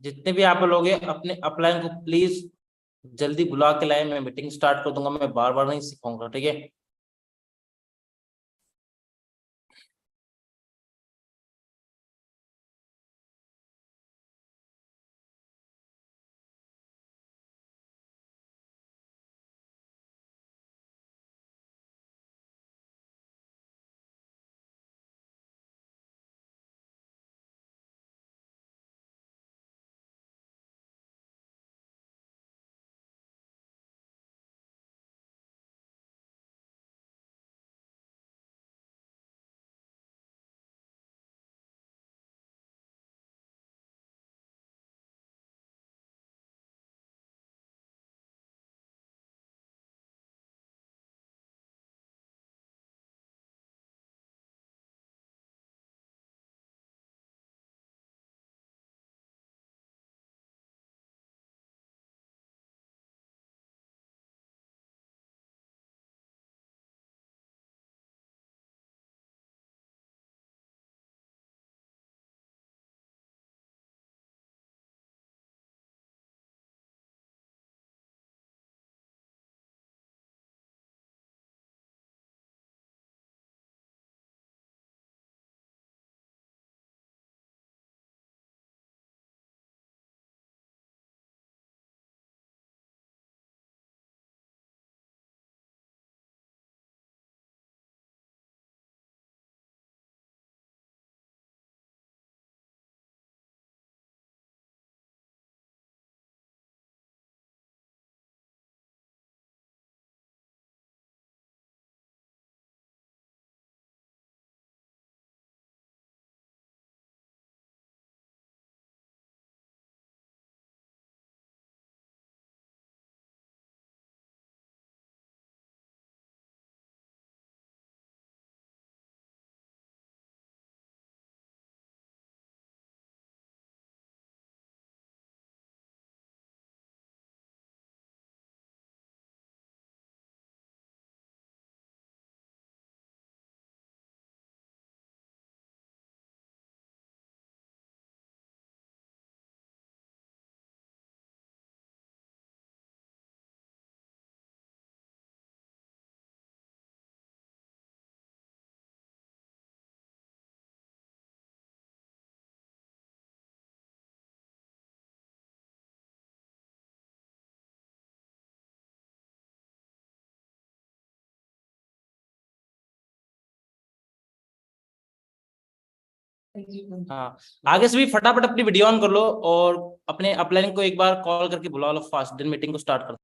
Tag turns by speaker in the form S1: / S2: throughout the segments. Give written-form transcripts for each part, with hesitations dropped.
S1: जितने भी आप लोग हैं अपने अपलाइन को प्लीज जल्दी बुला के लाए, मैं मीटिंग स्टार्ट कर दूंगा, मैं बार बार नहीं सिखाऊंगा, ठीक है। हाँ, आगे से भी फटाफट अपनी वीडियो ऑन कर लो और अपने अपलाइन को एक बार कॉल करके बुला लो फास्ट, दिन मीटिंग को स्टार्ट कर।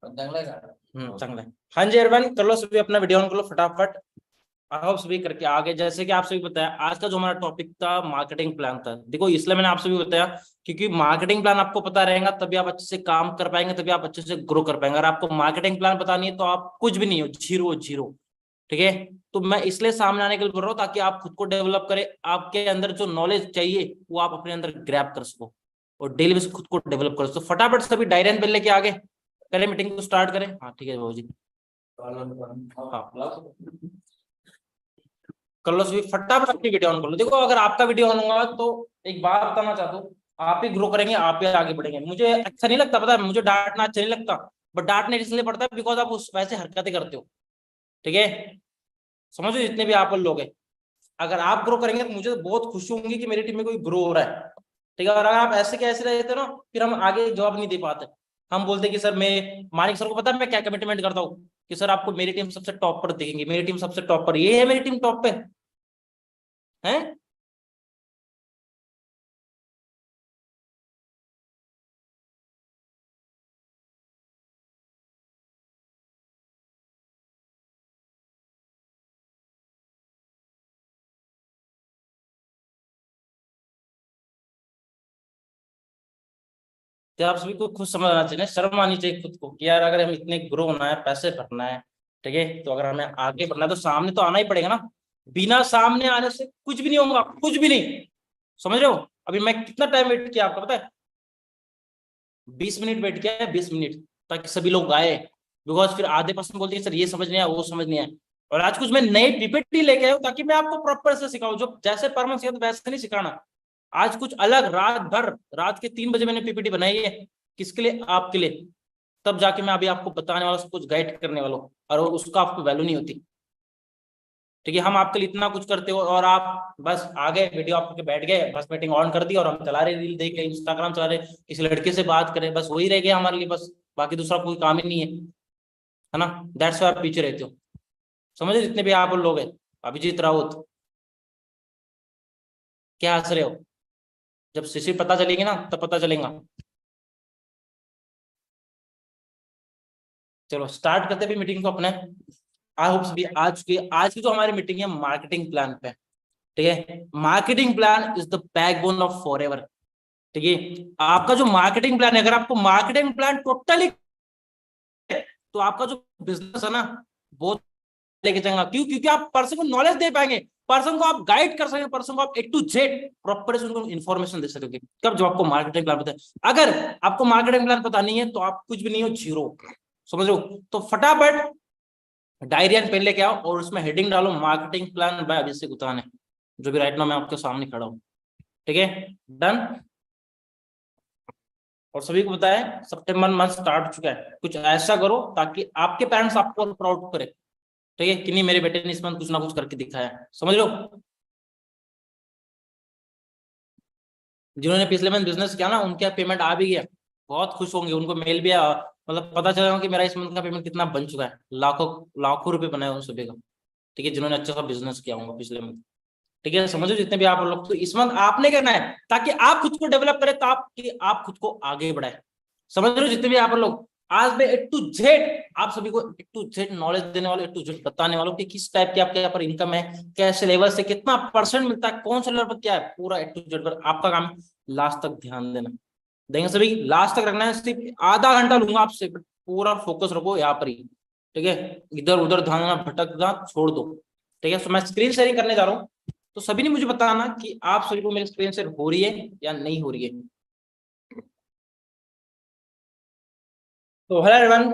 S1: चांगला है। हाँ जी एवरीवन, कर लो सभी अपना वीडियो ऑन कर लो फटाफट। आप सभी करके आगे, जैसे कि आप सभी बताया, आज का जो हमारा टॉपिक था मार्केटिंग प्लान था। देखो इसलिए मैंने आप सभी बताया क्योंकि मार्केटिंग प्लान आपको पता रहेगा तभी आप अच्छे से काम कर पाएंगे, तभी आप अच्छे से ग्रो कर पाएंगे। अगर आपको मार्केटिंग प्लान पता नहीं है तो आप कुछ भी नहीं हो, जीरो जीरो। ठीक है, तो मैं इसलिए सामने आने के लिए बोल रहा हूँ ताकि आप खुद को डेवलप करें, आपके अंदर जो नॉलेज चाहिए वो आप अपने अंदर ग्रैब कर सको और डेली बेसिस खुद को डेवलप कर सको। फटाफट सभी डायरी एंड पेन लेके आगे पहले मीटिंग को स्टार्ट करें। हाँ ठीक है बाबू जी, हाँ कर लो सभी फटाफट अपनी वीडियो ऑन कर लो। देखो अगर आपका वीडियो ऑन होगा तो एक बात बताना चाहता हूँ, आप ही ग्रो करेंगे, आप ही आगे बढ़ेंगे। मुझे अच्छा नहीं लगता, पता है मुझे डांटना अच्छा नहीं लगता, बट डांटने इसलिए पड़ता है बिकॉज आप उस वैसे हरकतें करते हो। ठीक है, समझो जितने भी आप लोग हैं, अगर आप ग्रो करेंगे तो मुझे बहुत खुशी होंगी कि मेरी टीम में कोई ग्रो हो रहा है। ठीक है, और अगर आप ऐसे कैसे रहते हो ना, फिर हम आगे जवाब नहीं दे पाते। हम बोलते कि सर, मैं मानिक सर को पता है मैं क्या कमिटमेंट करता हूँ कि सर आपको मेरी टीम सबसे टॉप पर दिखेंगी, मेरी टीम सबसे टॉप पर, ये है मेरी टीम टॉप पे है। तो आप सभी को खुद समझ आना चाहिए, शर्म आनी चाहिए खुद को कि यार अगर हम इतने ग्रो होना है, पैसे भरना है, ठीक है, तो अगर हमें आगे बढ़ना है तो सामने तो आना ही पड़ेगा ना। बिना सामने आने से कुछ भी नहीं होगा, कुछ भी नहीं। समझ रहे हो? अभी मैं कितना टाइम वेट किया आपको पता है? 20 मिनट वेट किया है, 20 मिनट, ताकि सभी लोग आए। बिकॉज फिर आधे पर्सन बोलते हैं सर ये समझ नहीं आया, वो समझ नहीं आया। और आज कुछ मैं नए पीपीटी लेके आया हूं ताकि मैं आपको प्रॉपर से सिखाऊं, जो जैसे परम सिखाता वैसे नहीं सिखाना। आज कुछ अलग, रात भर, रात के 3 बजे मैंने पीपीटी बनाई है। किसके लिए? आपके लिए। तब जाके मैं अभी आपको बताने वाला, सब कुछ गाइड करने वाला हूँ, और उसका आपको वैल्यू नहीं होती। ठीक है, हम आपके लिए इतना कुछ करते हो और आप बस आगे वीडियो आपके बैठ गए, बस मीटिंग ऑन कर दी और हम चला रहे, रील देख रहे, इंस्टाग्राम चला रहे, किसी लड़के से बात करें, बस वही रह गया हमारे लिए, बस बाकी दूसरा कोई काम ही नहीं है ना। दैट्स वाई आप पीछे रहते हो। समझे जितने भी आप लोग हैं। अभिजीत राउत, क्या हंस रहे हो? जब सीसी पता चलेगी ना तब पता चलेगा। चलो स्टार्ट करते भी मीटिंग को अपने। आई होप सभी आज की जो हमारी मीटिंग है मार्केटिंग प्लान पे। ठीक है, marketing plan is the backbone of forever. ठीक है, आपका जो मार्केटिंग प्लान है, अगर आपको मार्केटिंग प्लान टोटली, तो आपका जो बिजनेस है ना वो लेके जाएगा। क्यों? क्योंकि आप पर्सन को नॉलेज दे पाएंगे, पर्सन को आप गाइड कर सकेंगे, पर्सन को आप A to Z प्रॉपर से उनको इन्फॉर्मेशन दे सकोगे। कब? जब आपको मार्केटिंग प्लान पता है। अगर आपको मार्केटिंग प्लान पता नहीं है तो आप कुछ भी नहीं हो, जीरो। समझ लो? तो फटाफट डायरी एंड पेन लेके आओ और उसमें हेडिंग डालो मार्केटिंग प्लान बाय अभिषेक उताने, जो भी राइट नाउ मैं आपके सामने खड़ा हूँ। ठीक है, डन। और सभी को बताया सितंबर मंथ स्टार्ट हो चुका है, कुछ ऐसा करो ताकि आपके पेरेंट्स आपको प्राउड करे। ठीक है कि नहीं, मेरे बेटे ने इस मंथ कुछ ना कुछ करके दिखाया है। समझ लो? जिन्होंने पिछले मंथ बिजनेस किया ना उनका पेमेंट आ भी गया, बहुत खुश होंगे, उनको मेल भी आया, मतलब पता चला कि मेरा इस मंथ का पेमेंट कितना बन चुका है। लाखों लाखों रुपए बनाए उन सभी का। ठीक है, जिन्होंने अच्छा सा बिजनेस किया होगा पिछले मंथ। ठीक है, समझो जितने भी आप लोग, तो इस मंथ आपने करना है ताकि आप खुद को डेवलप करें, तो आप खुद को आगे बढ़ाए। समझ रहे हो जितने भी आप लोग? आज मैं A to Z आप सभी को A to Z नॉलेज देने वालों, A to Z बताने वालों कि किस टाइप की आपके यहाँ पर इनकम है, कैसे लेवल से कितना परसेंट मिलता है, कौन सा लेवल पर क्या है, पूरा A to Z पर आपका काम लास्ट तक ध्यान देना। देंगे सभी, लास्ट तक रखना है। सिर्फ आधा घंटा लूंगा आपसे, पूरा फोकस रखो यहाँ पर ही। ठीक है, इधर उधर ध्यान भटकना छोड़ दो। ठीक है, तो मैं स्क्रीन शेयरिंग करने जा रहा हूँ, तो सभी ने मुझे बताना कि आप सभी को मेरी स्क्रीन शेयर हो रही है या नहीं हो रही है। तो हेलो एवरीवन,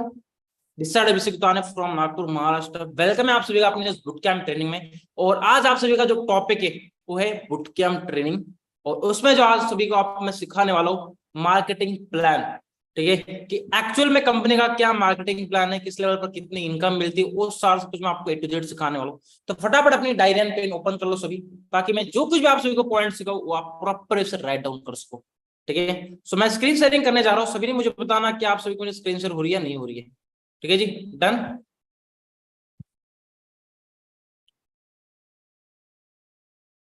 S1: दिस साइड अभिषेक ताने फ्रॉम नागपुर महाराष्ट्र। वेलकम है आप सभी का अपने बुट कैंप ट्रेनिंग में। और आज आप सभी का जो टॉपिक है वो है बुट कैंप ट्रेनिंग, और उसमें जो आज सभी को आप मैं सिखाने वाला हूँ मार्केटिंग प्लान। ठीक है, कि एक्चुअल में कंपनी का क्या मार्केटिंग प्लान है, किस लेवल पर कितनी इनकम मिलती है, वो सारा कुछ मैं आपको A to Z सिखाने वाला हूँ। तो फटाफट अपनी डायरी एंड पेन ओपन कर लो सभी, ताकि मैं जो कुछ भी आप सभी को पॉइंट सिखाऊं वो आप प्रॉपर से राइट डाउन कर सको। ठीक है, सो मैं स्क्रीन शेयरिंग करने जा रहा हूँ, सभी ने मुझे बताना कि आप सभी को स्क्रीन शेयर हो रही है नहीं हो रही है। ठीक है जी, डन।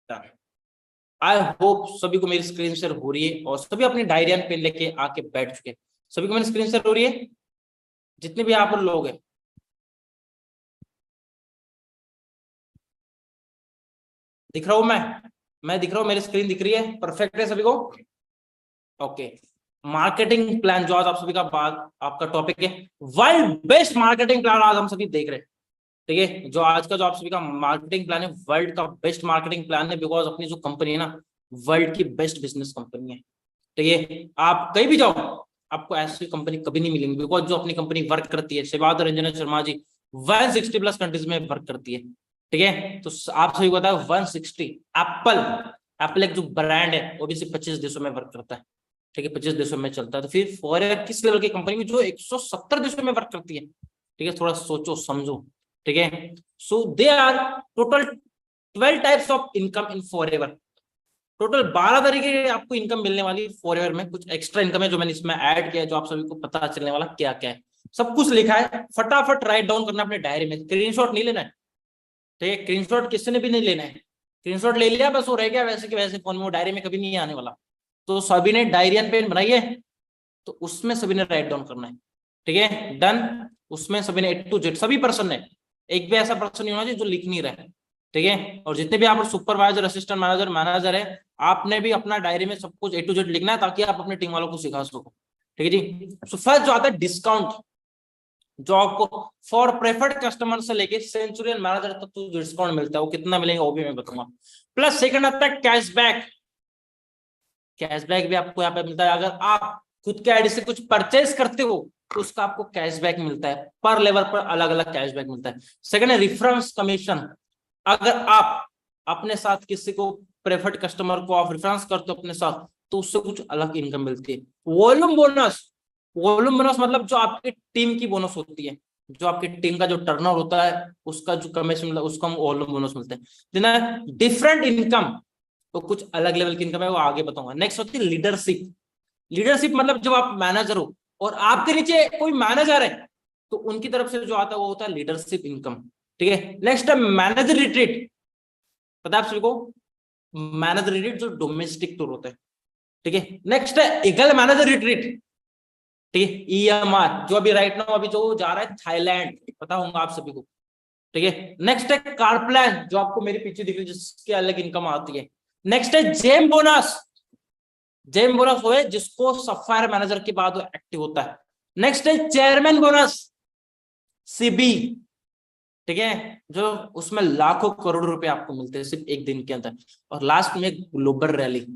S1: डन। आई होप सभी को मेरी स्क्रीन शेयर हो रही है और सभी अपनी डायरी एंड पेन लेके आके बैठ चुके हैं। सभी को मेरी स्क्रीन शेयर हो रही है? जितने भी यहाँ पर लोग हैं। दिख रहा हूं मैं दिख रहा हूं, मेरी स्क्रीन दिख रही है, परफेक्ट है सभी को? ओके। मार्केटिंग प्लान जो आज आप सभी का बात आपका टॉपिक है, वर्ल्ड बेस्ट मार्केटिंग प्लान आज हम सभी देख रहे हैं। ठीक है, जो आज का जो आप सभी का मार्केटिंग प्लान है, वर्ल्ड का बेस्ट मार्केटिंग प्लान है, बिकॉज अपनी जो कंपनी है ना, वर्ल्ड की बेस्ट बिजनेस कंपनी है। ठीक है, आप कहीं भी जाओ आपको ऐसी कंपनी कभी नहीं मिलेंगी, बिकॉज जो अपनी कंपनी वर्क करती है, शिवाद रंजन शर्मा जी 160 प्लस कंट्रीज में वर्क करती है। ठीक है, तो आप सभी को पता है 160। एप्पल, एप्पल एक जो ब्रांड है वो भी सिर्फ 25 देशों में वर्क करता है। ठीक है, 25 देशों में चलता है, तो फिर फॉरेवर किस लेवल की कंपनी में जो 170 देशों में वर्क करती है। ठीक है, थोड़ा सोचो समझो। ठीक है, so they are total 12 types of income in forever. Total 12 तरीके की आपको इनकम मिलने वाली फॉरएवर में। कुछ एक्स्ट्रा इनकम है जो मैंने इसमें ऐड किया है, जो आप सभी को पता चलने वाला क्या क्या है, सब कुछ लिखा है। फटाफट राइट डाउन करना अपने डायरी में, स्क्रीनशॉट नहीं लेना है। ठीक है, स्क्रीनशॉट किसी ने भी नहीं लेना है। स्क्रीनशॉट ले लिया बस वो रह गया वैसे के वैसे फोन में, वो डायरी में कभी नहीं आने वाला। तो सभी ने डायरी एंड पेन बनाई है, तो उसमें सभी ने राइट डाउन करना है। ठीक है, डन। उसमें सभी ने A to Z, सभी पर्सन ने, एक भी ऐसा पर्सन नहीं होना चाहिए जो लिख नहीं रहा है। ठीक है, और जितने भी आप सुपरवाइजर, असिस्टेंट मैनेजर, मैनेजर है, आपने भी अपना डायरी में सब कुछ A to Z लिखना है, ताकि आप अपने टीम वालों को सिखा सको। ठीक है जी। सो फर्स्ट जो आता है डिस्काउंट, जो आपको फॉर प्रेफर्ड कस्टमर से लेके सेंचुरियन मैनेजर तक तो डिस्काउंट मिलता है, वो कितना मिलेगा वो भी मैं बताऊंगा। प्लस सेकंड आता है कैशबैक। कैशबैक भी आपको यहाँ पे मिलता है, अगर आप खुद के आईडी से कुछ परचेज करते हो तो उसका आपको कैशबैक मिलता है, पर लेवल पर अलग अलग कैशबैक मिलता है। सेकंड है रेफरेंस कमीशन। अगर आप अपने साथ किसी को प्रेफर्ड कस्टमर को आप रेफरेंस करते हो अपने साथ, तो उससे कुछ अलग इनकम मिलती है। वॉल्यूम बोनस, वॉल्यूम बोनस मतलब जो आपकी टीम की बोनस होती है, जो आपकी टीम का जो टर्नओवर होता है उसका जो कमीशन मिलता है, उसको हम वॉल्यूम बोनस मिलते हैं। डिफरेंट इनकम, तो कुछ अलग लेवल की इनकम है, वो आगे बताऊंगा। नेक्स्ट होती है लीडरशिप। लीडरशिप मतलब जब आप मैनेजर हो और आपके नीचे कोई मैनेजर है, तो उनकी तरफ से जो आता है वो होता है लीडरशिप इनकम। ठीक है, नेक्स्ट है मैनेजर रिट्रीट। पता है आप सभी को, मैनेजर रिट्रीट जो डोमेस्टिक टूर होता है। ठीक है, नेक्स्ट है ईगल मैनेजर रिट्रीट। ठीक है, EMR जो अभी राइट नाउ अभी जो जा रहा है थाईलैंड, पता होगा आप सभी को। ठीक है, नेक्स्ट है कार प्लान, जो आपको मेरे पीछे दिख रही है, जिसकी अलग इनकम आती है। नेक्स्ट है जेम बोनस। जेम बोनस वो है जिसको सफायर मैनेजर के बाद वो एक्टिव होता है। नेक्स्ट है चेयरमैन बोनस, CB। ठीक है, जो उसमें लाखों करोड़ रुपए आपको मिलते हैं सिर्फ एक दिन के अंदर। और लास्ट में ग्लोबल रैली,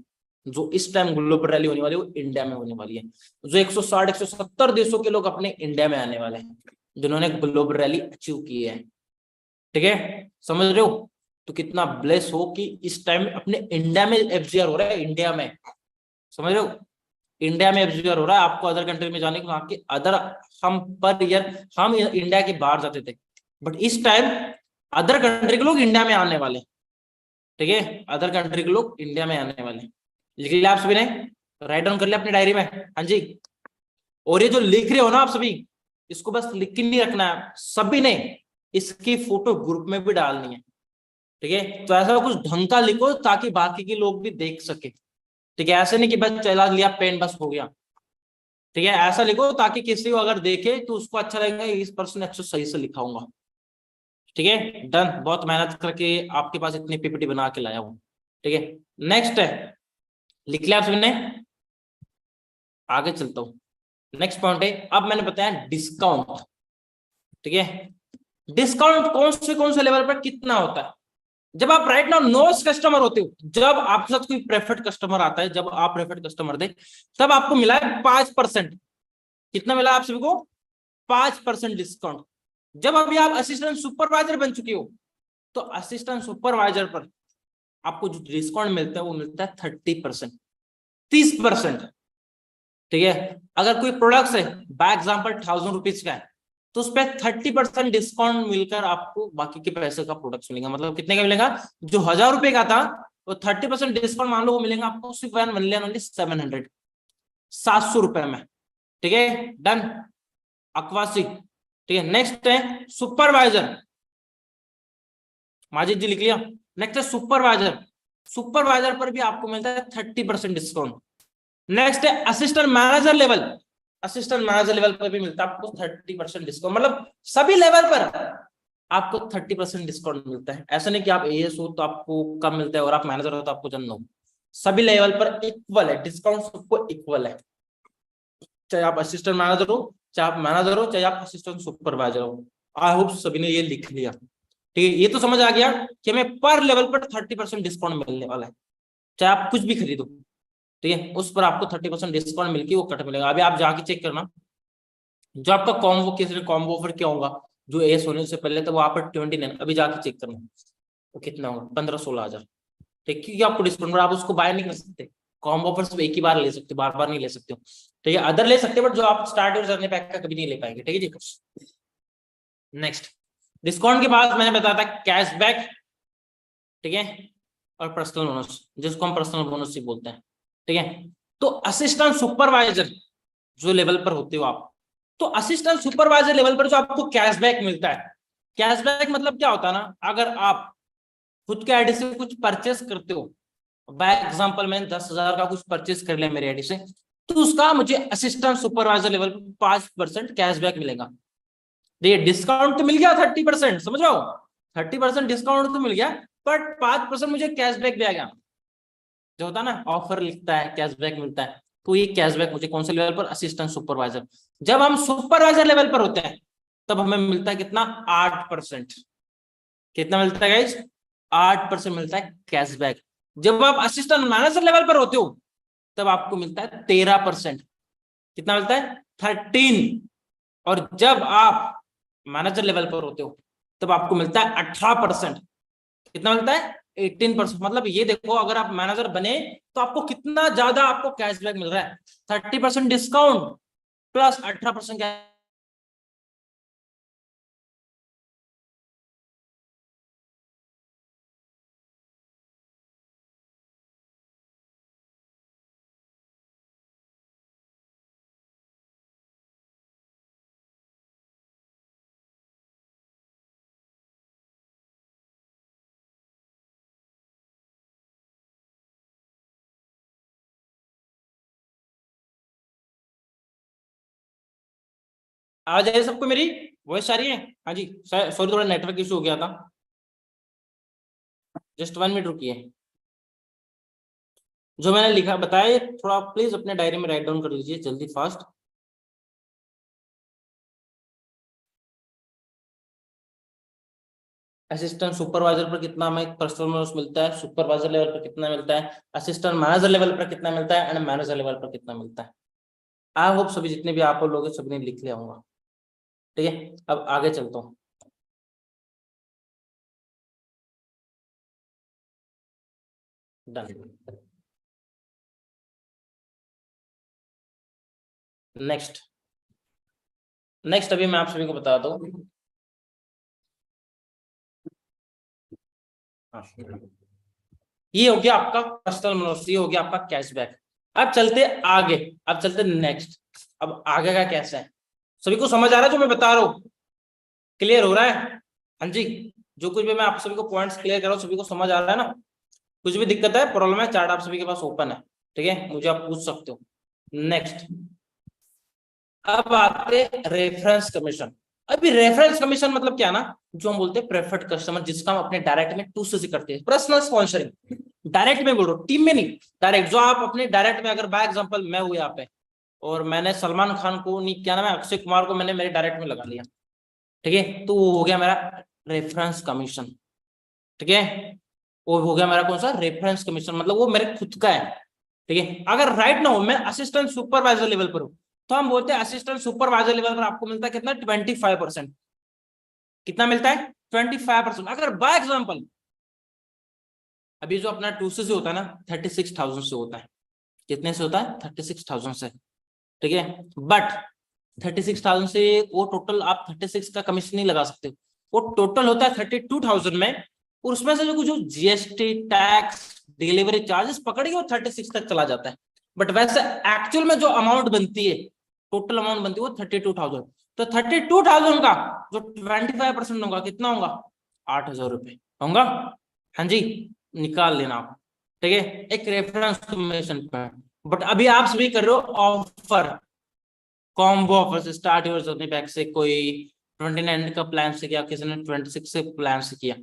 S1: जो इस टाइम ग्लोबल रैली होने वाली है वो इंडिया में होने वाली है, जो 160 170 देशों के लोग अपने इंडिया में आने वाले हैं, जिन्होंने ग्लोबल रैली अचीव की है। ठीक है, समझ रहे हो? तो कितना ब्लेस हो कि इस टाइम अपने इंडिया में FGR हो रहा है, इंडिया में। समझ रहे हो, इंडिया में FGR हो रहा है। आपको अदर कंट्री में जाने के वहां के अदर, हम पर ईयर हम इंडिया के बाहर जाते थे, बट इस टाइम अदर कंट्री के लोग इंडिया में आने वाले। ठीक है, अदर कंट्री के लोग इंडिया में आने वाले। लिख लिया आप सभी ने, राइट डाउन कर लिया अपनी डायरी में? हाँ जी। और ये जो लिख रहे हो ना आप सभी, इसको बस लिख के नहीं रखना है, सभी ने इसकी फोटो ग्रुप में भी डालनी है। ठीक है, तो ऐसा कुछ ढंग का लिखो ताकि बाकी के लोग भी देख सके। ठीक है, ऐसे नहीं कि बस चला लिया पेन बस हो गया। ठीक है, ऐसा लिखो ताकि किसी को अगर देखे तो उसको अच्छा लगेगा, इस पर्सन ने अच्छा सही से लिखा होगा। ठीक है, डन। बहुत मेहनत करके आपके पास इतनी PPT बना के लाया हूं। ठीक है, नेक्स्ट है, लिख लिया आप सबने? आगे चलता हूं। नेक्स्ट पॉइंट है, अब मैंने बताया डिस्काउंट। ठीक है, डिस्काउंट कौन से लेवल पर कितना होता है? जब आप राइट नाउ नोस कस्टमर होते हो, जब आपके साथ कोई प्रेफर्ड कस्टमर आता है, जब आप प्रेफर्ड कस्टमर थे, तब आपको मिला है 5%। कितना मिला आप सभी को? 5% डिस्काउंट। जब अभी आप असिस्टेंट सुपरवाइजर बन चुके हो, तो असिस्टेंट सुपरवाइजर पर आपको जो डिस्काउंट मिलता है वो मिलता है 30%, 30%। ठीक है, अगर कोई प्रोडक्ट है बाय एग्जाम्पल 1000 रुपीज का है, तो उस पर 30% डिस्काउंट मिलकर आपको बाकी के पैसे का प्रोडक्ट मिलेगा। मतलब कितने का मिलेगा? जो 1000 रुपए का था वो 30% डिस्काउंट मान लो वो मिलेगा आपको सिर्फ 700, 700 रुपए में। ठीक है, डन। अक्वासी। ठीक है, नेक्स्ट है सुपरवाइजर। माजिद जी लिख लिया? नेक्स्ट है सुपरवाइजर। सुपरवाइजर पर भी आपको मिलता है 30% डिस्काउंट। नेक्स्ट है assistant manager level. Assistant manager level पर भी मिलता है आपको 30% डिस्काउंट, मतलब सभी लेवल पर आपको 30% डिस्काउंट मिलता है। ऐसा नहीं कि आप एएस हो तो आपको कम मिलता है और आप मैनेजर हो तो आपको ज्यादा हो, सभी लेवल पर इक्वल है डिस्काउंट, सबको इक्वल है, चाहे आप असिस्टेंट मैनेजर हो, चाहे आप मैनेजर हो, चाहे आप असिस्टेंट सुपरवाइजर हो। आई होप सभी ने ये लिख लिया, ठीक है। ये तो समझ आ गया कि हमें पर लेवल पर 30% डिस्काउंट मिलने वाला है, चाहे आप कुछ भी खरीदो, ठीक है, उस पर आपको 30% डिस्काउंट मिलके वो कट मिलेगा। अभी आप जाके चेक करना, जो आपका कॉम्बो किस कॉम्बो ऑफर क्या होगा, जो एस होने से पहले था वो आप 29, अभी जाके चेक करना वो कितना होगा, 15-16 हजार, ठीक, क्योंकि आपको डिस्काउंट, आप उसको बाय नहीं कर सकते, कॉम्बो ऑफर सिर्फ एक ही बार ले सकते हो, बार बार नहीं ले सकते हो, ठीक है। अदर ले सकते हो बट जो आप स्टार्ट और जर्नी पैक का कभी नहीं ले पाएंगे, ठीक है जी। नेक्स्ट, डिस्काउंट के बाद मैंने बताया था कैशबैक, ठीक है, और पर्सनल बोनस, जिसको हम पर्सनल बोनस ही बोलते हैं, ठीक है। तो असिस्टेंट सुपरवाइजर जो लेवल पर होते हो आप, तो असिस्टेंट सुपरवाइजर लेवल पर जो आपको कैशबैक मिलता है, कैशबैक मतलब क्या होता है ना, अगर आप खुद के आईडी से कुछ परचेस करते हो, बाय एग्जांपल मैंने 10,000 का कुछ परचेस कर लिया मेरे आईडी से, तो उसका मुझे असिस्टेंट सुपरवाइजर लेवल पर 5% कैशबैक मिलेगा। देखिए डिस्काउंट तो मिल गया 30%, समझ रहे हो, 30% डिस्काउंट तो मिल गया, बट 5% मुझे कैशबैक भी आ गया, जो होता है ना ऑफर लिखता है कैशबैक मिलता है, तो ये कैशबैक मुझे कौन से लेवल पर, असिस्टेंट सुपरवाइजर। जब हम सुपरवाइजर लेवल पर होते हैं तब हमें मिलता है कितना, 8%, कितना मिलता है गाइस, 8% मिलता है कैशबैक। जब आप असिस्टेंट मैनेजर लेवल पर होते हो तब आपको मिलता है 13%, कितना मिलता है, 13। और जब आप मैनेजर लेवल पर होते हो तब आपको मिलता है 18%, कितना मिलता है, 18%। मतलब ये देखो अगर आप मैनेजर बने तो आपको कितना ज्यादा आपको कैशबैक मिल रहा है, 30% डिस्काउंट प्लस 18%। आ जाए सबको मेरी वॉइस आ रही है, हाँ जी, सॉरी थोड़ा नेटवर्क इशू हो गया था, जस्ट 1 मिनट रुकिए। जो मैंने लिखा बताया थोड़ा प्लीज अपने डायरी में राइट डाउन कर लीजिए जल्दी फास्ट। असिस्टेंट सुपरवाइजर पर कितना हमें पर्सनल बोनस मिलता है, सुपरवाइजर लेवल पर कितना मिलता है, असिस्टेंट मैनेजर लेवल पर कितना मिलता है, एंड मैनेजर लेवल पर कितना मिलता है। आई होप सभी जितने भी आप लोग सभी ने लिख लिया होगा, ठीक है। अब आगे चलता हूँ, डन। नेक्स्ट, नेक्स्ट अभी मैं आप सभी को बता दूं, ये हो गया आपका पर्सनल बोनस, ये हो गया आपका कैशबैक। अब चलते आगे, अब चलते नेक्स्ट, अब आगे का कैसा है, सभी को समझ आ रहा है जो मैं बता रहा हूँ, क्लियर हो रहा है, हाँ जी। जो कुछ भी मैं आप सभी को पॉइंट्स क्लियर कर रहा हूँ सभी को समझ आ रहा है ना, कुछ भी दिक्कत है प्रॉब्लम है, चार्ट आप सभी के पास ओपन है, ठीक है, मुझे आप पूछ सकते हो। नेक्स्ट, अब आते रेफरेंस कमीशन। अभी रेफरेंस कमीशन मतलब क्या ना, जो हम बोलते हैं प्रेफर्ड कस्टमर, जिसका हम अपने डायरेक्ट में टू से करते हैं, पर्सनल स्पॉन्सरिंग, डायरेक्ट में बोल रहा हूँ, टीम में नहीं, डायरेक्ट जो आप अपने डायरेक्ट में, अगर बाय एग्जांपल मैं हूँ यहाँ पे और मैंने सलमान खान को नहीं, क्या नाम है, अक्षय कुमार को मैंने मेरे डायरेक्ट में लगा लिया, ठीक है, तो वो हो गया मेरा रेफरेंस कमीशन, ठीक है, वो हो गया मेरा कौन सा, रेफरेंस कमीशन, मतलब वो मेरे खुद का है, ठीक है। अगर राइट ना हो, मैं असिस्टेंट सुपरवाइजर लेवल पर हूँ, तो हम बोलते हैं असिस्टेंट सुपरवाइजर लेवल पर आपको मिलता है कितना, 25%, कितना मिलता है, 25%। अगर बाय एग्जाम्पल अभी जो अपना टू से होता है ना, 36,000 से होता है, कितने से होता है, 36,000 से, ठीक है। बट 36,000 से वो टोटल आप 36 का कमीशन नहीं लगा सकते, वो टोटल होता है 32,000 में, और उसमें से जो कुछ जीएसटी टैक्स डिलीवरी चार्जेस पकड़ के वो 36 तक चला जाता है। बट वैसे एक्चुअल में जो अमाउंट बनती है, टोटल अमाउंट बनती है वो 32,000। तो 32,000 का जो 25% होगा कितना होगा, 8,000 रुपये होगा, हाँ जी, निकाल लेना आप, ठीक है, एक रेफरेंस कमीशन पर। बट अभी आप सभी कर रहे हो ऑफर, कॉम्बो ऑफर से स्टार्ट योर जर्नी पैक से कोई 29 का प्लान से किया, किसी ने 26 से प्लान से किया,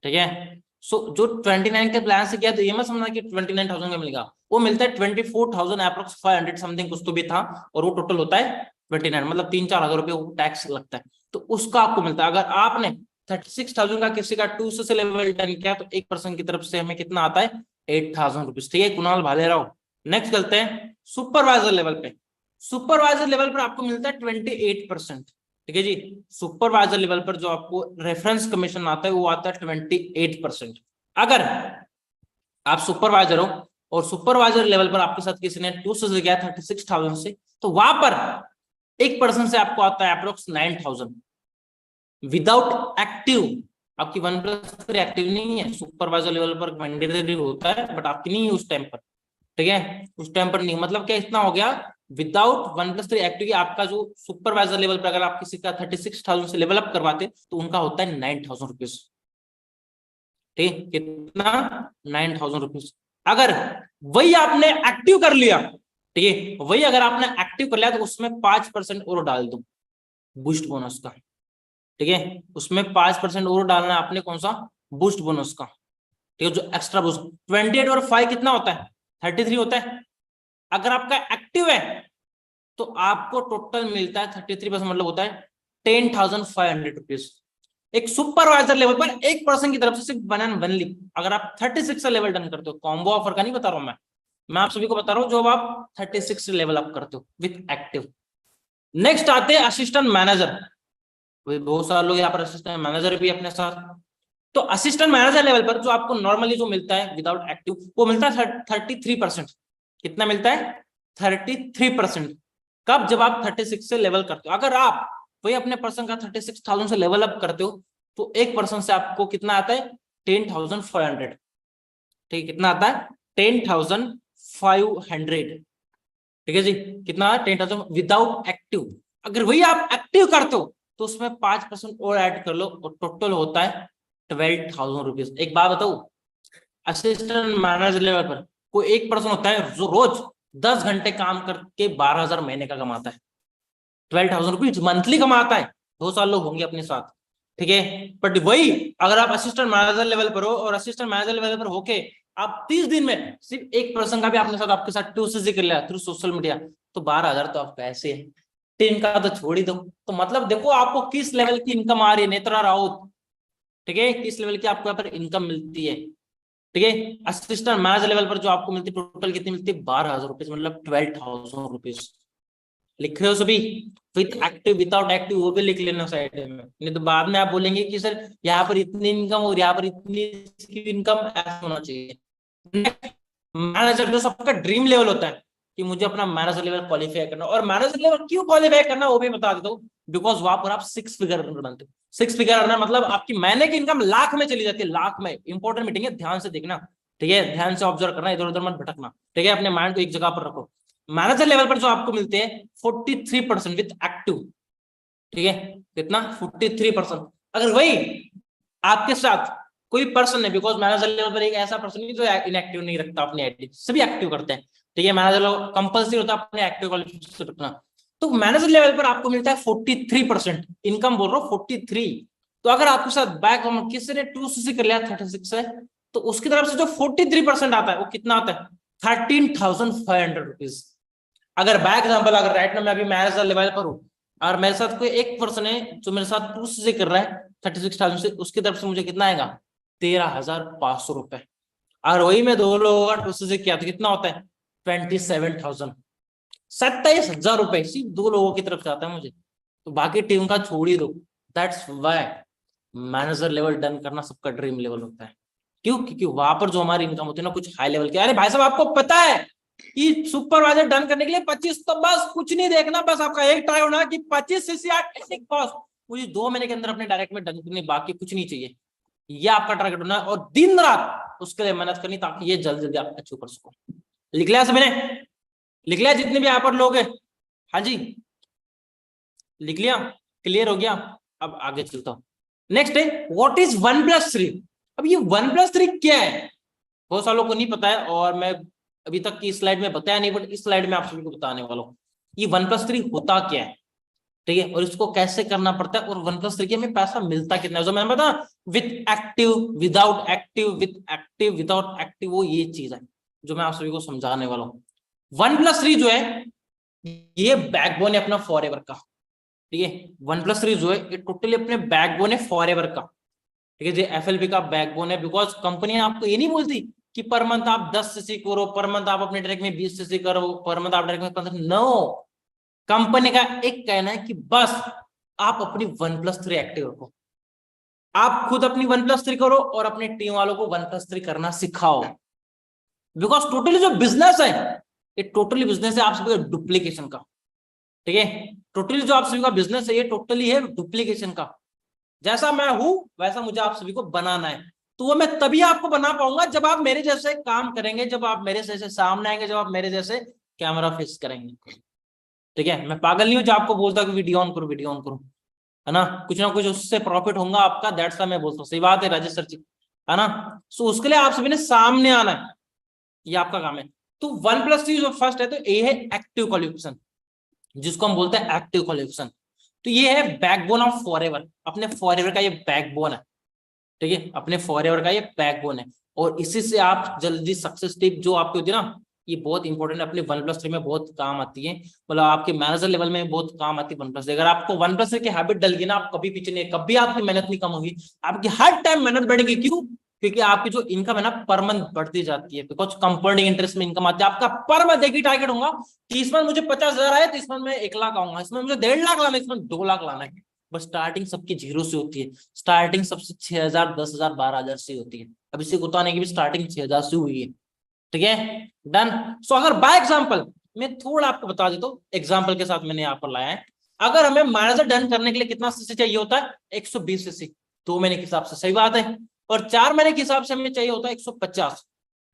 S1: ठीक है। सो जो 29 के प्लान से किया तो ये मत समझना कि 29,000 का मिलेगा, वो मिलता है 24,000 अप्रोक्स 500 समथिंग कुछ तो भी था, और वो टोटल होता है 29, मतलब 3-4 हजार रुपये टैक्स लगता है, तो उसका आपको मिलता है। अगर आपने 36,000 का किसी का 2 से लेवल डन किया तो एक पर्सन की तरफ से हमें कितना आता है 8,000 रुपीज, ठीक है कुणाल भाले राव। नेक्स्ट चलते हैं सुपरवाइजर लेवल पे। सुपरवाइजर लेवल पर आपको मिलता है 28%, ठीक है जी। सुपरवाइजर लेवल पर जो आपको रेफरेंस कमीशन आता है वो आता है 28%। अगर आप सुपरवाइजर हो और सुपरवाइजर लेवल पर आपके साथ किसी ने 2 से गया 36,000 से, तो वहां पर एक पर्सन से आपको आता है अप्रोक्स 9,000 विदाउट एक्टिव। आपकी 1+3 एक्टिव नहीं है, सुपरवाइजर लेवल पर मैंडेटरी होता है बट आपकी नहीं है उस टाइम पर, ठीक है उस टाइम पर नहीं। मतलब क्या इतना हो गया विदाउट 1+3 एक्टिव, आपका जो सुपरवाइजर लेवल पर अगर आप किसी का 36,000 से लेवल अप करवाते तो उनका होता है 9,000 रुपीज, ठीक कितना 9,000 रुपीज। अगर वही आपने एक्टिव कर लिया, ठीक है वही अगर आपने एक्टिव कर लिया तो उसमें 5% और डाल दो बूस्ट बोनस का, ठीक है उसमें 5% और डालना है आपने, कौन सा बूस्ट बोनस का, ठीक है जो एक्स्ट्रा बूस्ट। 28 और 5 कितना होता है 33 होता है। अगर आपका एक्टिव है तो आपको टोटल मिलता है 33%, मतलब होता है 10,500 रुपीज। एक सुपरवाइजर लेवल पर एक पर्सन की तरफ से सिर्फ 1 and only अगर आप 36 से लेवल डन करते हो, कॉम्बो ऑफर का नहीं बता रहा हूं मैं आप सभी को बता रहा हूं जो आप 36 से लेवल अप करते हो विथ एक्टिव। नेक्स्ट आते हैं असिस्टेंट मैनेजर। बहुत सारे लोग यहाँ पर असिस्टेंट मैनेजर भी अपने साथ, तो असिस्टेंट मैनेजर लेवल पर जो आपको नॉर्मली जो मिलता है विदाउट एक्टिव वो मिलता है 33%। कितना मिलता है 33%। कब जब आप 36 से लेवल करते हो। अगर आप वही अपने पर्सन का 36,000 से लेवल अप करते हो तो एक पर्सन से आपको कितना आता है 10,500, ठीक है कितना आता है 10,500, ठीक है जी कितना 10,000 विदाउट एक्टिव। अगर वही आप एक्टिव करते हो तो उसमें 5% और ऐड कर लो और टोटल होता है 12,000 रुपीज। एक बात बताओ, असिस्टेंट मैनेजर लेवल पर कोई एक पर्सन होता है जो रोज 10 घंटे काम करके 12,000 महीने का कमाता है, 12,000 रुपीज मंथली कमाता है। 2 साल लोग होंगे अपने साथ, ठीक है। बट वही अगर आप असिस्टेंट मैनेजर लेवल पर हो और असिस्टेंट मैनेजर लेवल पर होके आप 30 दिन में सिर्फ एक पर्सन का भी आपके साथ 2 से जिक्र लिया थ्रू सोशल मीडिया, तो 12,000 तो आपका ऐसे है। टीम का तो छोड़ ही दो। तो मतलब देखो आपको किस लेवल की इनकम आ रही है नेत्रा राउत, ठीक है किस लेवल की आपको यहाँ पर इनकम मिलती है, ठीक है। असिस्टेंट मैनेजर लेवल पर जो आपको मिलती है टोटल कितनी मिलती है 12,000 रुपीज, मतलब 12,000 रुपीज। लिख रहे हो सभी विथ एक्टिव विदाउट एक्टिव वो भी लिख लेना साइड में, नहीं तो बाद में आप बोलेंगे कि सर यहाँ पर इतनी इनकम और यहाँ पर इतनी इनकम, ऐसा होना चाहिए। मैनेजर जो सबका ड्रीम लेवल होता है कि मुझे अपना मैनेजर लेवल क्वालिफाई करना, और मैनेजर लेवल क्यों क्वालिफाई करना वो भी बता देता हूँ। बिकॉज वहां पर आप 6 फिगर बनते हो। 6 फिगर अर्नर मतलब आपकी महीने की इनकम लाख में चली जाती है, लाख में। इंपॉर्टेंट मीटिंग है, ध्यान से देखना, ठीक है ध्यान से ऑब्जर्व करना, इधर उधर मत भटकना, ठीक है अपने माइंड को एक जगह पर रखो। मैनेजर लेवल पर जो आपको मिलते हैं 43% विथ एक्टिव, ठीक है कितना 43%। अगर वही आपके साथ कोई पर्सन है, बिकॉज मैनेजर लेवल पर एक ऐसा पर्सन नहीं जो इनएक्टिव नहीं रखता अपनी आईडी, सभी एक्टिव करते हैं, ठीक है मैनेजर लेवल कंपल्सरी होता है अपने एक्टिव क्वालिफिकेशन रखना। तो मैनेजर लेवल पर आपको मिलता है 43% इनकम, बोल रहा हूँ 43। तो अगर आपके साथ बैक किसी ने 2 से कर लिया 36 है तो उसकी तरफ से जो 43% आता है वो कितना आता है 13,500 रुपीज। अगर बाय एग्जाम्पल अगर राइट ना मैं अभी मैनेजर लेवल पर हूँ और मेरे साथ कोई एक पर्सन है जो मेरे साथ 2 से कर रहा है 36,000 से, उसकी तरफ से मुझे कितना आएगा 13,500 रुपए। और वही मैं 2 लोगों का 2 से किया तो कितना होता है 27,000, 27,000 रुपए सिर्फ 2 लोगों की तरफ से आता है मुझे। तो बाकी टीम का छोड़ ही दो। That's why manager level done करना सबका ड्रीम लेवल होता है। क्यों? क्योंकि वहां पर जो हमारी इनकम होती है ना कुछ हाई लेवल की। अरे भाई साहब आपको पता है कि सुपरवाइजर डन करने के लिए 25, तो बस कुछ नहीं देखना, बस आपका एक ट्राई होना कि 25 सीसी कॉस्ट मुझे 2 महीने के अंदर अपने डायरेक्ट में डन करनी, बाकी कुछ नहीं चाहिए। ये आपका टारगेट होना है और दिन रात उसके लिए मेहनत करनी ताकि ये जल्द जल्दी आप अचीव कर सको। लिख लिया सबने? लिख लिया जितने भी यहाँ पर लोग हैं? हाँ जी लिख लिया, क्लियर हो गया। अब आगे चलता हूँ। नेक्स्ट है व्हाट इज 1+3। अब ये 1+3 क्या है बहुत सारे लोगों को नहीं पता है और मैं अभी तक की स्लाइड में बताया नहीं, बट इस स्लाइड में आप सभी को बताने वाला हूँ। ये 1+3 होता क्या है, ठीक है, और इसको कैसे करना पड़ता है, और 1+3 के हमें पैसा मिलता कितना है, जो मैंने बताया with active, without active, with active, without active, वो ये चीज है जो मैं आप सभी को समझाने वाला हूँ। 1+3 जो है ये बैकबोन है अपना फॉरएवर का, ठीक है। 1+3 जो है ये टोटली अपने बैकबोन है फॉरएवर का, ठीक है जी। एफएलपी का बैकबोन है, बिकॉज कंपनी आपको ये नहीं बोलती कि पर मंथ आप 10 सीसी करो, पर मंथ आप अपने डायरेक्ट में 20 सीसी करो, पर मंथ आप डायरेक्ट में 15, नो। कंपनी का एक कहना है कि बस आप अपनी 1+3 एक्टिव रखो, आप खुद अपनी 1+3 करो और अपनी टीम वालों को 1+3 करना सिखाओ, बिकॉज टोटली जो बिजनेस है ये टोटली बिजनेस है आप सभी का डुप्लीकेशन का, ठीक है। टोटली जो आप सभी का बिजनेस है ये टोटली है डुप्लीकेशन का। जैसा मैं हूं वैसा मुझे आप सभी को बनाना है, तो वो मैं तभी आपको बना पाऊंगा जब आप मेरे जैसे काम करेंगे, जब आप मेरे जैसे सामने आएंगे, जब आप मेरे जैसे कैमरा फेस करेंगे, ठीक है। मैं पागल नहीं हूं जो आपको बोलता कि वीडियो ऑन करो, वीडियो ऑन करो, है ना कुछ उससे प्रॉफिट होगा आपका, दैट्स मैं बोलता हूँ, सही बात है राजेश सर जी, है ना। सो उसके लिए आप सभी ने सामने आना है, ये आपका काम है। तो 1+3 जो फर्स्ट है तो ये है एक्टिव क्वालिफिकेशन, जिसको हम बोलते हैं एक्टिव क्वालिफिकेशन। तो ये है बैकबोन ऑफ फॉरएवर, अपने फॉरएवर का ये बैकबोन है, ठीक है, अपने फॉरएवर का ये बैकबोन है। और इसी से आप जल्दी सक्सेस टिप जो आपकी होती है ना, ये बहुत इंपॉर्टेंट है, अपने 1+3 में बहुत काम आती है, मतलब आपके मैनेजर लेवल में बहुत काम आती है 1+3। अगर आपको 1+3 की हैबिट डल गई ना, आप कभी पीछे नहीं, कभी आपकी मेहनत नहीं कम होगी, आपकी हर टाइम मेहनत बढ़ेगी। क्यों? क्योंकि आपकी जो इनकम है ना पर मंथ बढ़ती जाती है, बिकॉज कंपाउंडिंग इंटरेस्ट में इनकम आती है। आपका पर मंथ एक ही टारगेट होगा कि इस मंथ मुझे 50,000 आए तो इस मंथ में 1 लाख आऊंगा, इसमें मुझे 1.5 लाख लाना है, इसमें 2 लाख लाना है। बस स्टार्टिंग सबकी 0 से होती है, स्टार्टिंग सबसे 6,000, 10,000, 12,000 से होती है। अब इसे बताने की भी स्टार्टिंग 6,000 से हुई है, ठीक है, डन। सो अगर बाय एग्जांपल मैं थोड़ा आपको बता देता हूँ, एग्जांपल के साथ मैंने यहाँ पर लाया है। अगर हमें मैनेजर डन करने के लिए कितना सीसी चाहिए होता है? 120 सीसी, 2 महीने के हिसाब से, सही बात है। और 4 महीने के हिसाब से हमें चाहिए होता है 150,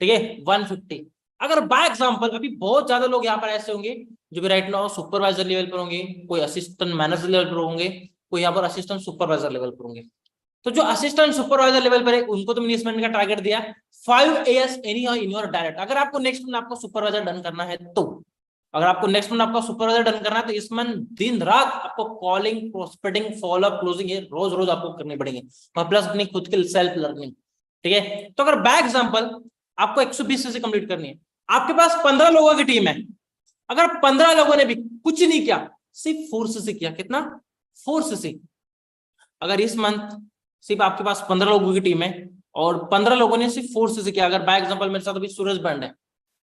S1: ठीक है, 150। अगर बाय एग्जांपल अभी बहुत ज्यादा लोग यहाँ पर ऐसे होंगे जो भी राइट नाउ सुपरवाइजर लेवल पर होंगे, कोई असिस्टेंट मैनेजर लेवल पर होंगे, कोई यहाँ पर असिस्टेंट सुपरवाइजर लेवल पर होंगे। तो जो असिस्टेंट सुपरवाइजर लेवल पर है उनको तो मैनेजमेंट का टारगेट दिया 5 years any in your direct. अगर आपको नेक्स्ट मंथ आपको सुपरवाइजर डन करना है तो, अगर आपको नेक्स्ट मंथ आपका सुपरवाइजर डन करना है तो इस मंथ दिन रात आपको कॉलिंग, प्रोस्पेक्टिंग, फॉलोअप, क्लोजिंग ये रोज रोज आपको करनी पड़ेगी, और प्लस अपनी खुद की सेल्फ लर्निंग, ठीक है। तो अगर बाय एग्जांपल आपको 120 से कंप्लीट करनी है, आपके पास 15 लोगों की टीम है, अगर 15 लोगों ने भी कुछ नहीं किया, सिर्फ 4 से किया, कितना? 4 से। अगर इस मंथ सिर्फ आपके पास 15 लोगों की टीम है और 15 लोगों ने सिर्फ 4 से किया, अगर बाय एग्जांपल मेरे साथ अभी सूरज बैंड है,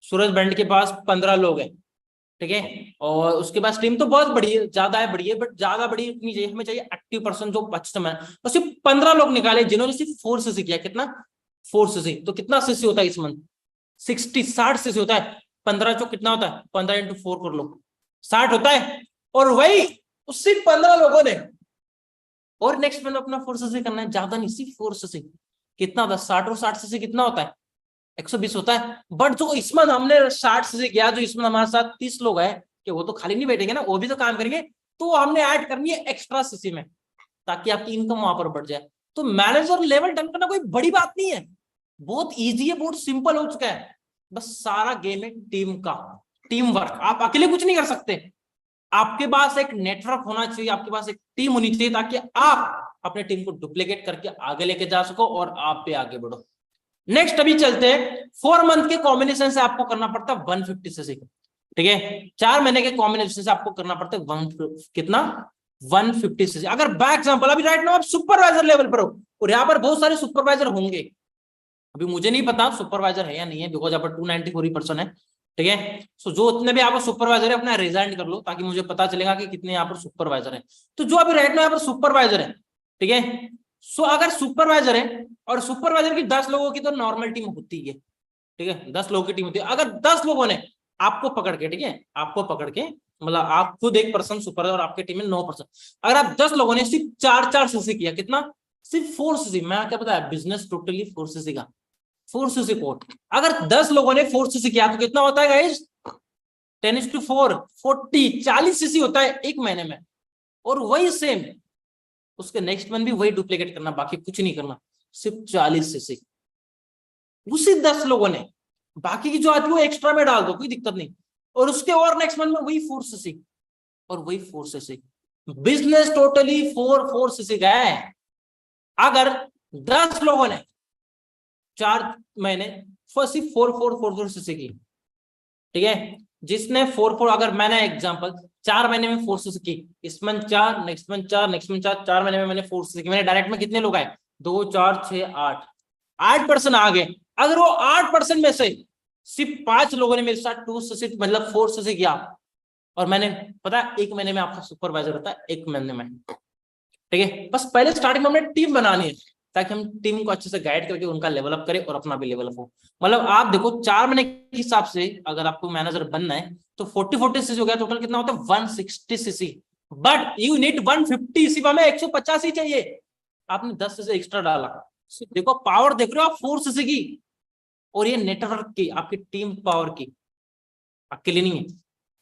S1: सूरज बैंड के पास 15 लोग हैं, ठीक है, और उसके पास टीम तो बहुत बड़ी है, ज्यादा है, बड़ी है, बट ज्यादा बड़ी नहीं चाहिए, हमें चाहिए एक्टिव पर्सन जो अच्छे में, तो सिर्फ 15 लोग निकाले जिन्होंने सिर्फ 4 से किया, कितना? 4 से। तो कितना सीसी होता है इस मंथ? 60 सीसी होता है। 15 जो कितना होता है? 15 into 4 कर लो, 60 होता है। और वही उस सिर्फ 15 लोगों ने, और नेक्स्ट मंथ अपना 4 से करना है, ज्यादा नहीं, सिर्फ 4 से। कितना होता है? 60 और 60 से कितना होता है? 120 होता है। बट जो इसमें हमने 60 से किया, जो इसमें हमारे साथ 30 लोग हैं, कि वो तो खाली नहीं बैठेंगे ना, वो भी तो काम करेंगे, तो हमने ऐड करनी है एक्स्ट्रा सीसी में, ताकि आपकी इनकम वहां पर बढ़ जाए। तो मैनेजर लेवल डन करना कोई बड़ी बात नहीं है, बहुत इजी है, बहुत सिंपल हो चुका है। बस सारा गेम है टीम का, टीम वर्क, आप अकेले कुछ नहीं कर सकते, आपके पास एक नेटवर्क होना चाहिए, आपके पास एक टीम होनी चाहिए, ताकि आप अपने टीम को डुप्लीकेट करके आगे लेके जा सको और आप पे आगे बढ़ो। नेक्स्ट अभी चलते हैं 4 मंथ के कॉम्बिनेशन से आपको करना पड़ता है 150 से, ठीक है, 4 महीने के कॉम्बिनेशन से आपको करना पड़ता है कितना? 150 से। अगर बाय एग्जांपल अभी राइट नाउ आप सुपरवाइजर लेवल पर हो, और यहाँ पर बहुत सारे सुपरवाइजर होंगे, अभी मुझे नहीं पता सुपरवाइजर है या नहीं है, बिकॉज यहाँ पर 294 पर्सन है, ठीक है। सो जो उतने भी यहाँ पर सुपरवाइजर है अपना रिजाइन कर लो, ताकि मुझे पता चलेगा कि कितने यहाँ पर सुपरवाइजर है। तो जो अभी राइट नाउ यहाँ पर सुपरवाइजर है, ठीक है, सो अगर सुपरवाइजर है और सुपरवाइजर की 10 लोगों की तो नॉर्मल टीम होती है, ठीक है, 10 लोगों की टीम होती है। अगर 10 लोगों ने आपको पकड़ के, ठीक है, आपको पकड़ के, मतलब आप खुद एक पर्सन सुपरवाइजर और आपकी टीम में 9 पर्सन, अगर आप 10 लोगों ने सिर्फ 4 सीसी किया, कितना? सिर्फ 4 सीसी। मैं क्या बताया, बिजनेस टोटली 4 सीसी का, 4 सीसी कोट। अगर 10 लोगों ने 4 सीसी किया तो कितना होता है गाइस? 10:4, 40 सीसी होता है एक महीने में। और वही सेम उसके नेक्स्ट मंथ भी वही डुप्लीकेट करना, बाकी कुछ नहीं करना, सिर्फ 40 सीसी। उसी 10 लोगों ने, बाकी की जो आती है वो एक्स्ट्रा में डाल दो, कोई दिक्कत नहीं। और उसके और नेक्स्ट मंथ में वही 4cc और वही 4cc। बिजनेस टोटली 4cc गया है। अगर 10 लोगों ने 4 महीने सिर्फ 4cc की, ठीक है, जिसने 4 अगर मैंने एग्जांपल 4 महीने में 4cc की, इस month 4, next month 4, next month 4, 4 महीने में मैंने 4cc की, मैंने डायरेक्ट में कितने लोग आए, 2 4 6 8% आ गए। अगर वो 8% में से सिर्फ 5 लोगों ने मेरे साथ 2cc मतलब 4cc किया, और मैंने पता है 1 महीने में आपका सुपरवाइजर होता है, 1 महीने में, ठीक है। बस पहले स्टार्टिंग में हमने टीम बनानी है ताकि हम टीम को अच्छे से गाइड करके उनका लेवल अप करें और अपना भी लेवल अप हो। मतलब आप देखो 4 महीने के हिसाब से अगर आपको मैनेजर बनना है तो 40 सीसी हो गया, टोटल कितना होता है 160cc, बट यू नीड 150 हमें 150 ही चाहिए। आपने 10cc एक्स्ट्रा डाला, देखो पावर देख रहे हो आप 4cc की, और ये नेटवर्क की आपकी टीम पावर की, अकेले नहीं है,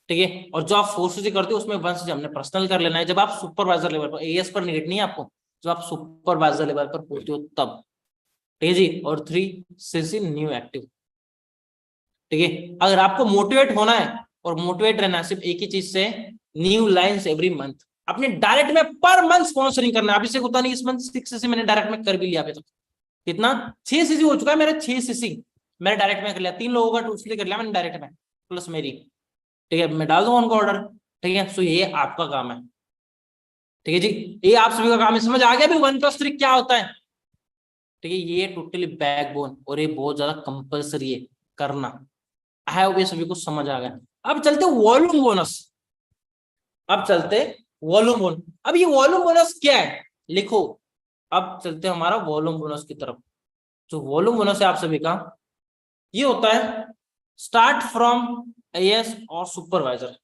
S1: ठीक है। और जो आप 4cc करते हो उसमें 1cc हमने पर्सनल कर लेना है जब आप सुपरवाइजर लेवल पर, एएस पर नीड नहीं है आपको, जब आप सुपरवाइजर लेवल पर पहुंचते हो तब, ठीक है जी। और 3cc न्यू एक्टिव, ठीक है। अगर आपको मोटिवेट होना है और मोटिवेट रहना है सिर्फ एक ही चीज से, न्यू लाइंस एवरी मंथ, अपने डायरेक्ट में पर मंथ स्पॉन्सरिंग करना है। अभी से होता नहीं, इस मंथ 6cc मैंने डायरेक्ट में कर भी लिया अभी तक, कितना 6cc हो चुका है मेरा, 6cc मैंने डायरेक्ट में कर लिया, 3 लोगों का टूसली कर लिया मैंने डायरेक्ट में प्लस मेरी, ठीक है। मैं डाल दूंगा उनको ऑर्डर, ठीक है। सो ये आपका काम है, ठीक है जी, ये आप सभी का काम है। समझ आ गया भी 1+3 क्या होता है, ठीक है। ये टोटली बैकबोन और ये बहुत ज्यादा कंपलसरी है करना है, ये सभी को समझ आ गया। अब चलते वॉल्यूम बोनस, अब चलते वॉल्यूम बोनस। अब ये वॉल्यूम बोनस क्या है लिखो, अब चलते हमारा वॉल्यूम बोनस की तरफ। जो वॉल्यूम बोनस है आप सभी का, ये होता है स्टार्ट फ्रॉम एएस और सुपरवाइजर,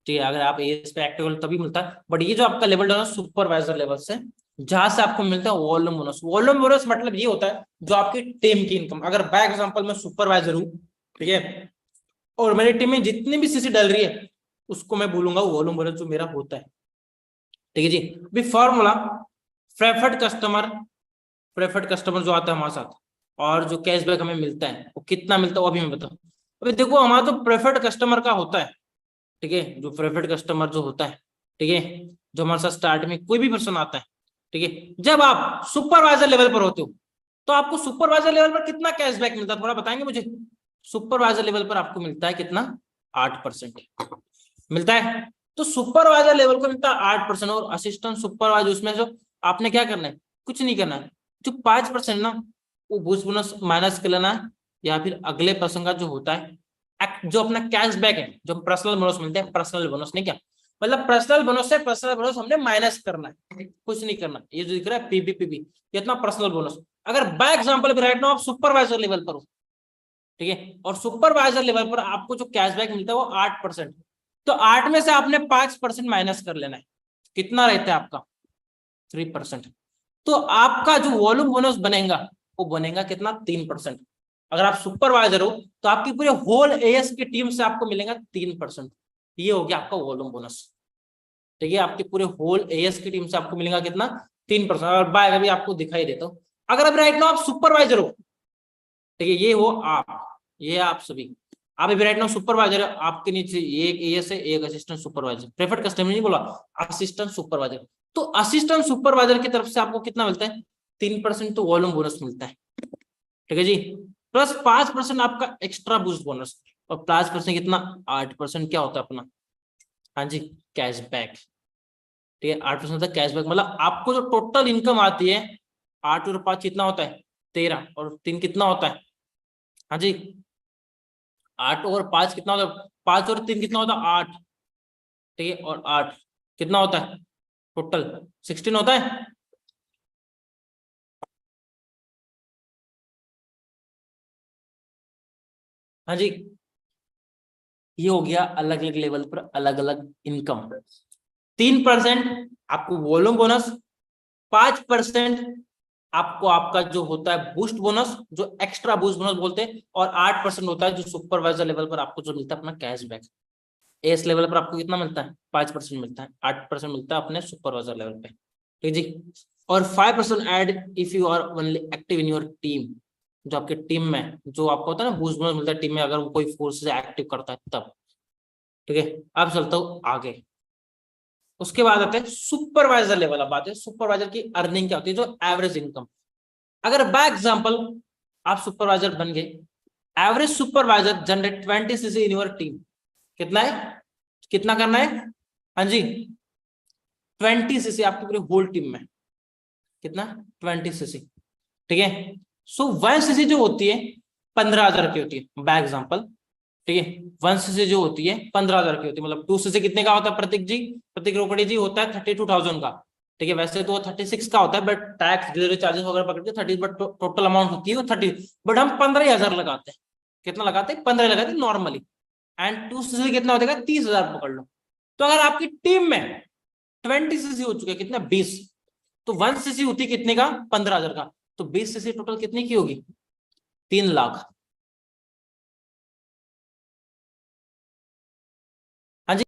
S1: ठीक है। अगर आप एएस पे एक्टिव तभी मिलता है, बट ये जो आपका लेवल डाउन है सुपरवाइजर लेवल से, जहां से आपको मिलता है वॉल्यूम बोनस। वॉल्यूम बोनस मतलब ये होता है जो आपकी टीम की इनकम, अगर बाय एग्जांपल मैं सुपरवाइजर हूं, ठीक है, और मेरी टीम में जितनी भी सीसी डल रही है उसको मैं बोलूंगा वॉल्यूम बोनस जो मेरा होता है, ठीक है जी। भी फॉर्मूला प्रेफर्ड कस्टमर जो आता है हमारे साथ, और जो कैशबैक हमें मिलता है वो कितना मिलता है वो अभी मैं बताऊं। अभी देखो हमारा तो प्रेफर्ड कस्टमर का होता है, ठीक है, जो प्रेफर्ड कस्टमर जो होता है, ठीक है, जो हमारे साथ स्टार्ट में कोई भी पर्सन आता है, ठीक है, जब आप सुपरवाइजर लेवल पर होते हो तो आपको सुपरवाइजर लेवल पर कितना कैशबैक मिलता है थोड़ा बताएंगे मुझे। सुपरवाइजर लेवल पर आपको मिलता है कितना, 8% मिलता है। तो सुपरवाइजर लेवल को मिलता है 8%, और असिस्टेंट सुपरवाइजर उसमें जो आपने क्या करना है, कुछ नहीं करना है, जो 5% ना वो बूस्ट बोनस माइनस कर लेना है, या फिर अगले पर्सन का जो होता है जो अपना कैशबैक है, जो पर्सनल बोनस मिलते हैं, पर्सनल बोनस नहीं क्या मतलब, पर्सनल बोनस से पर्सनल बोनस हमने माइनस करना है, कुछ नहीं करना। ये जो दिख रहा है पीबीपीबी, ये इतना पर्सनल बोनस। अगर बाय एग्जांपल भी राइट नाउ आप सुपरवाइजर लेवल पर हो, ठीक है, और सुपरवाइजर लेवल पर आपको जो कैशबैक मिलता है वो 8%, तो 8 में से आपने 5% माइनस कर लेना है, कितना रहता है आपका 3%। तो आपका जो वॉल्यूम बोनस बनेगा वो बनेगा कितना 3%। अगर आप सुपरवाइजर हो तो आपकी पूरे होल एएस की टीम से आपको मिलेगा 3%, ये हो गया आपका वॉल्यूम बोनस, ठीक है। आपके पूरे होल एएस की टीम से आपको मिलेगा कितना 3%। और बाय अभी आपको दिखाई देता हूँ, अगर अभी राइट नाउ आप सुपरवाइजर हो, ठीक है, ये हो आप, ये आप सभी, आप अभी राइट नाउ सुपरवाइजर है, आपके नीचे एक एएस है, एक असिस्टेंट सुपरवाइजर, प्रेफर्ड कस्टमर नहीं बोला, असिस्टेंट सुपरवाइजर। तो असिस्टेंट सुपरवाइजर की तरफ से आपको कितना मिलता है 3% तो वॉल्यूम बोनस मिलता है, ठीक है जी, प्लस 5% आपका एक्स्ट्रा बूस्ट बोनस, और 5% कितना 8% क्या होता है अपना, हाँ जी, कैशबैक, ठीक है। 8% तक कैशबैक, मतलब आपको जो टोटल इनकम आती है 8 और 5 कितना होता है 13, और 3 कितना होता है, हाँ जी, 8 और 5 कितना होता है, 5 और 3 कितना होता है 8, ठीक है, और 8 कितना होता है टोटल 16 होता है। हाँ जी, ये हो गया अलग अलग लेवल पर अलग अलग इनकम। 3% आपको वॉल्यूम बोनस, 5% आपको आपका जो होता है बूस्ट बोनस, जो एक्स्ट्रा बूस्ट बोनस बोलते हैं, और 8% होता है जो सुपरवाइजर लेवल पर आपको जो मिलता है अपना कैशबैक। एस लेवल पर आपको कितना मिलता है 5% मिलता है, 8% मिलता है अपने सुपरवाइजर लेवल पे, ठीक जी। और 5% add if you are only active in your team, जो आपके टीम में जो आपको होता है ना बूस्ट बोनस मिलता है टीम में, अगर वो कोई फोर्स से एक्टिव करता है तब, ठीक है, अब चलता हूं आगे। उसके बाद आते हैं सुपरवाइजर लेवल। अब बात है सुपरवाइजर की अर्निंग क्या होती है, जो एवरेज इनकम। अगर बाय एग्जांपल आप सुपरवाइजर बन गए, average supervisor generate 20 CC in your team. कितना है, कितना करना है, हाँ जी 20 सीसी आपकी पूरी होल टीम में। कितना, 20 सीसी। ठीक है, सो 1 सीसी जो होती है 15,000 की होती है बाय एग्जांपल। ठीक है, 1 सीसी जो होती है 15,000 की होती है, मतलब 2 सीसी कितने का होता है प्रतीक जी, प्रतीक रोकड़ी जी, होता है 32,000 का। ठीक है, वैसे तो 36 का होता है, बट टैक्स डिलीवरी चार्जेस वगैरह पकड़ के 30, बट टोटल अमाउंट होती है वो 30, बट हम 15,000 लगाते हैं। कितना लगाते हैं, 15 लगाते हैं नॉर्मली। एंड 2 सीसी कितना होता है, 30,000 पकड़ लो। तो अगर आपकी टीम में 20 सीसी हो चुके हैं, कितना 20, तो 1 सीसी होती है कितने का, 15,000 का, तो 20 सीसी टोटल कितने की होगी, 3 लाख। हाँ जी,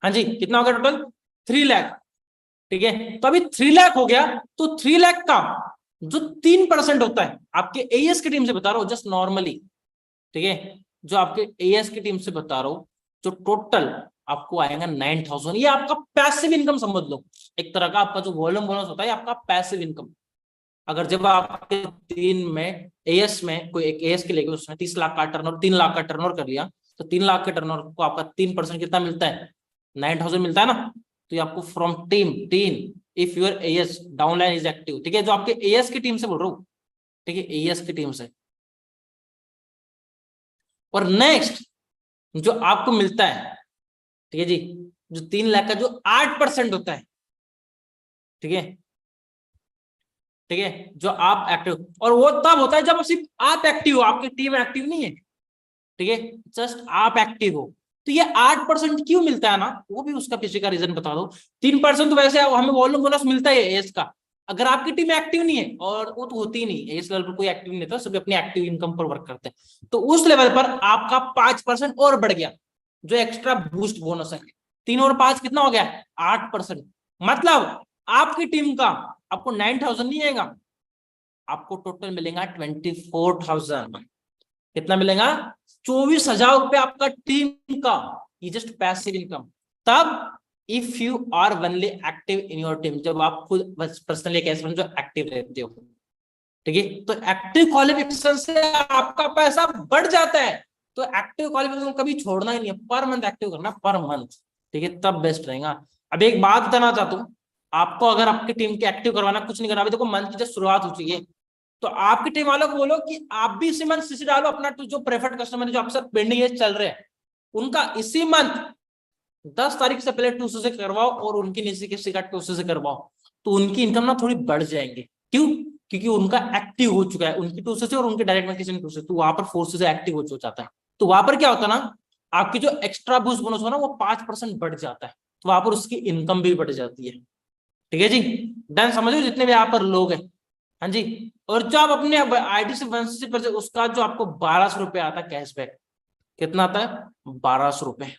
S1: हाँ जी, कितना हो गया टोटल, 3 लाख। ठीक है, तो अभी 3 लाख हो गया, तो 3 लाख का जो 3% होता है आपके एएस की टीम से बता रहा हूं, जस्ट नॉर्मली। ठीक है, जो आपके एएस की टीम से बता रहा हूं, जो टोटल आपको आएगा 9,000, ये आपका पैसिव इनकम समझ लो। एक तरह का आपका जो वॉल्यूम बोनस होता है आपका पैसिव इनकम। अगर जब आपके तीन में एएस में कोई एक एएस के लेके उसने 30 लाख का टर्नओवर, 3 लाख का टर्नओवर कर लिया, तो 3 लाख के टर्नओवर को आपका 3% कितना मिलता है, 9,000 मिलता है ना। तो ये आपको from team team if your as downline is active. ठीक है, जो आपके एएस की टीम से बोल रहा हूँ। ठीक है, एएस की टीम से। और नेक्स्ट जो आपको मिलता है, ठीक है जी, जो 3 लाख का जो 8% होता है। ठीक है, ठीक है, जो आप एक्टिव, और वो तब होता है जब सिर्फ आप एक्टिव हो, आपकी टीम एक्टिव नहीं है। ठीक है, जस्ट आप एक्टिव हो। तो ये 8% क्यों मिलता है ना, वो भी उसका पीछे का रीजन बता दो। 3% तो वैसे हमें वॉल्यूम बोनस मिलता है एस का, अगर आपकी टीम एक्टिव नहीं है, और वो तो होती ही नहीं एस लेवल पर, कोई एक्टिव नहीं था, सभी अपनी एक्टिव इनकम पर वर्क करते हैं, तो उस लेवल पर आपका 5% और बढ़ गया, जो एक्स्ट्रा बूस्ट बोनस है। 3 और 5 कितना हो गया, 8%। मतलब आपकी टीम का आपको 9,000 नहीं आएगा, आपको टोटल मिलेगा 24,000। कितना मिलेगा, 24,000 रुपए आपका टीम का, ये जस्ट पैसिव इनकम। तब if you are only active in your team, जब आप खुद पर्सनली एक ऐसे जो एक्टिव रहते हो। ठीक है, तो एक्टिव क्वालिफिकेशन से आपका पैसा बढ़ जाता है। तो एक्टिव क्वालिफिकेशन कभी छोड़ना ही नहीं है, पर मंथ एक्टिव करना, पर मंथ। ठीक है, तब बेस्ट रहेगा। अब एक बात बताना चाहता हूँ आपको, अगर आपकी टीम के एक्टिव करवाना, कुछ नहीं करना, अभी देखो मंथ की जब शुरुआत हो चुकी है, तो आपकी टीम वालों को बोलो कि आप भी इसी मंथ सीसी डालो अपना, तो जो प्रेफर्ड कस्टमर है जो आपसे पेंडिंग है चल रहे हैं, उनका इसी मंथ 10 तारीख से पहले 200 से करवाओ, और उनकी निजी किसी का 200 से करवाओ, तो उनकी इनकम ना थोड़ी बढ़ जाएंगे। क्यों, क्योंकि उनका एक्टिव हो चुका है, उनकी 200 से और उनके डायरेक्ट में किसी ने 200, तो वहां पर 400 से एक्टिव हो जाता है। तो वहां पर क्या होता है ना, आपकी जो एक्स्ट्रा बूस्ट बोनस हो ना, वो 5% बढ़ जाता है, तो वहां पर उसकी इनकम भी बढ़ जाती है। ठीक है जी, डन, समझो जितने भी यहाँ पर लोग हैं। हाँ जी, और जो आप अपने आईडी से 160 उसका जो आपको 1,200 रुपये आता है कैशबैक। कितना आता है, 1,200 रुपये।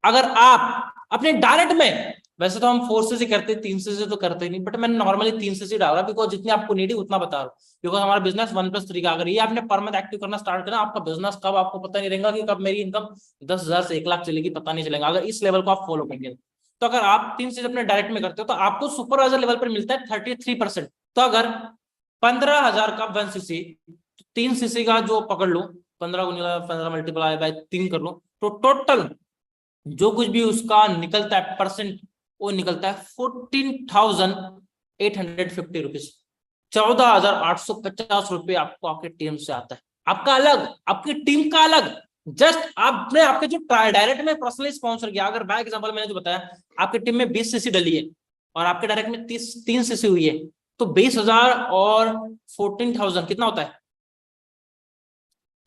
S1: अगर आप अपने डायरेक्ट में, वैसे तो हम 4 से करते, 3 से तो करते ही नहीं, बट मैंने नॉर्मली 3 से डाल रहा, बिकॉज जितनी आपको नीड है उतना बता रहा हूँ। बिकॉज हमारा बिजनेस 1+3 का, अगर ये आपने पर मंथ एक्टिव करना स्टार्ट करना, आपका बिजनेस कब आपको पता नहीं रहेगा, कि कब मेरी इनकम 10,000 से 1 लाख चलेगी, पता नहीं चलेगा, अगर इस लेवल को आप फॉलो करेंगे। तो अगर आप 3 से अपने डायरेक्ट में करते हो, तो आपको सुपरवाइजर लेवल पर मिलता है 33%। तो अगर 15,000 का 1 सीसी, 3 सीसी का जो पकड़ लो, 15 मल्टीप्लाई बाय 3 कर लो, तो टोटल जो कुछ भी उसका निकलता है परसेंट, वो निकलता है 14,850 रुपीज। 14,850 रुपये आपको आपके टीम से आता है, आपका अलग, आपकी टीम का अलग। जस्ट आपने आपके जो डायरेक्ट में पर्सनली स्पॉन्सर किया, अगर बाय एग्जांपल मैंने जो बताया, आपकी टीम में 20 सीसी डली है, और आपके डायरेक्ट में 3 सीसी हुई है, तो 20,000 और 14,000 कितना होता है,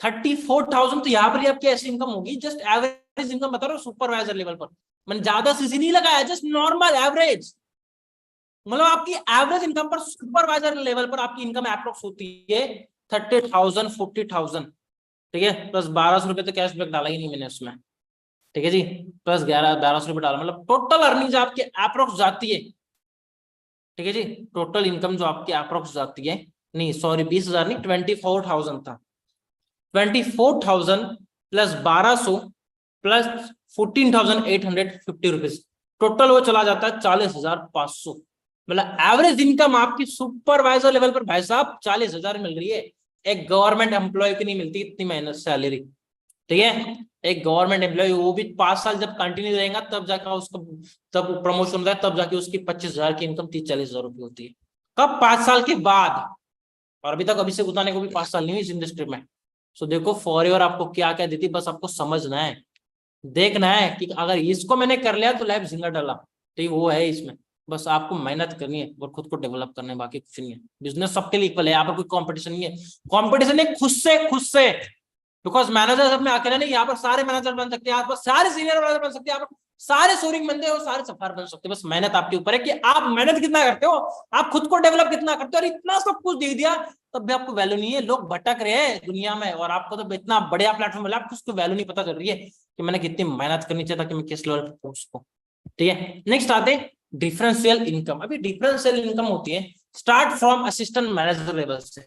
S1: 34,000। तो यहाँ पर आपकी ऐसी इनकम होगी, जस्ट एवरेज इनकम बता रहा हूँ सुपरवाइजर लेवल पर। मैंने ज्यादा सीसी नहीं लगाया, जस्ट नॉर्मल एवरेज, मतलब आपकी एवरेज इनकम पर सुपरवाइजर लेवल पर आपकी इनकम अप्रोक्स होती है 30,000 40,000। ठीक है, प्लस 1,200 रुपये तो कैशबैक डाला ही नहीं मैंने उसमें। ठीक है जी, प्लस 1,100 रुपये डाला, मतलब टोटल अर्निंग आपकी अप्रोक्स जाती है। ठीक है जी, टोटल इनकम जो आपकी अप्रोक्स जाती है नहीं सॉरी 20,000 नहीं, 24,000 था। 24,000 प्लस 1200 प्लस 14,850 रुपीज, टोटल वो चला जाता है 40,500। मतलब एवरेज इनकम आपकी सुपरवाइजर लेवल पर भाई साहब 40,000 मिल रही है। एक गवर्नमेंट एम्प्लॉय की नहीं मिलती इतनी मेहनत सैलरी, ठीक है। एक गवर्नमेंट एम्प्लॉय वो भी 5 साल जब कंटिन्यू रहेगा तब जाकर उसको, तब प्रमोशन होता है, तब जाके उसकी 25,000 की इनकम 30-40,000 रुपये होती है। कब? 5 साल के बाद। और अभी तक अभिषेक उतारने को भी 5 साल नहीं हुई इस इंडस्ट्री में। सो देखो फॉरएवर आपको क्या क्या देती, बस आपको समझना है, देखना है कि अगर इसको मैंने कर लिया तो लाइफ झिंगा डाला, ठीक वो है इसमें। बस आपको मेहनत करनी है और खुद को डेवलप करना है, बाकी कुछ नहीं है। बिजनेस सबके लिए इक्वल है, यहाँ पर कोई कंपटीशन नहीं है। कंपटीशन है खुद से। बिकॉज मैनेजर सब में अकेला नहीं, यहाँ पर सारे मैनेजर बन सकते हैं, यहाँ पर सारे सीनियर मैनेजर बन सकते हैं, यहाँ पर सारे सोरिंग बंदे और सारे सफार बन सकते हैं। बस मेहनत आपके ऊपर है कि आप मेहनत कितना करते हो, आप खुद को डेवलप कितना करते हो। और इतना सब कुछ दे दिया तब भी आपको वैल्यू नहीं है। लोग भटक रहे हैं दुनिया में और आपको तो इतना बढ़िया प्लेटफॉर्म मिला, आपको उसको वैल्यू नहीं पता चल रही है कि मैंने कितनी मेहनत करनी चाहिए ताकि मैं किस लेवल पर पहुंच सकूं। ठीक है, नेक्स्ट आते हैं डिफरेंशियल इनकम। अभी डिफरेंशियल इनकम होती है start from assistant manager level से,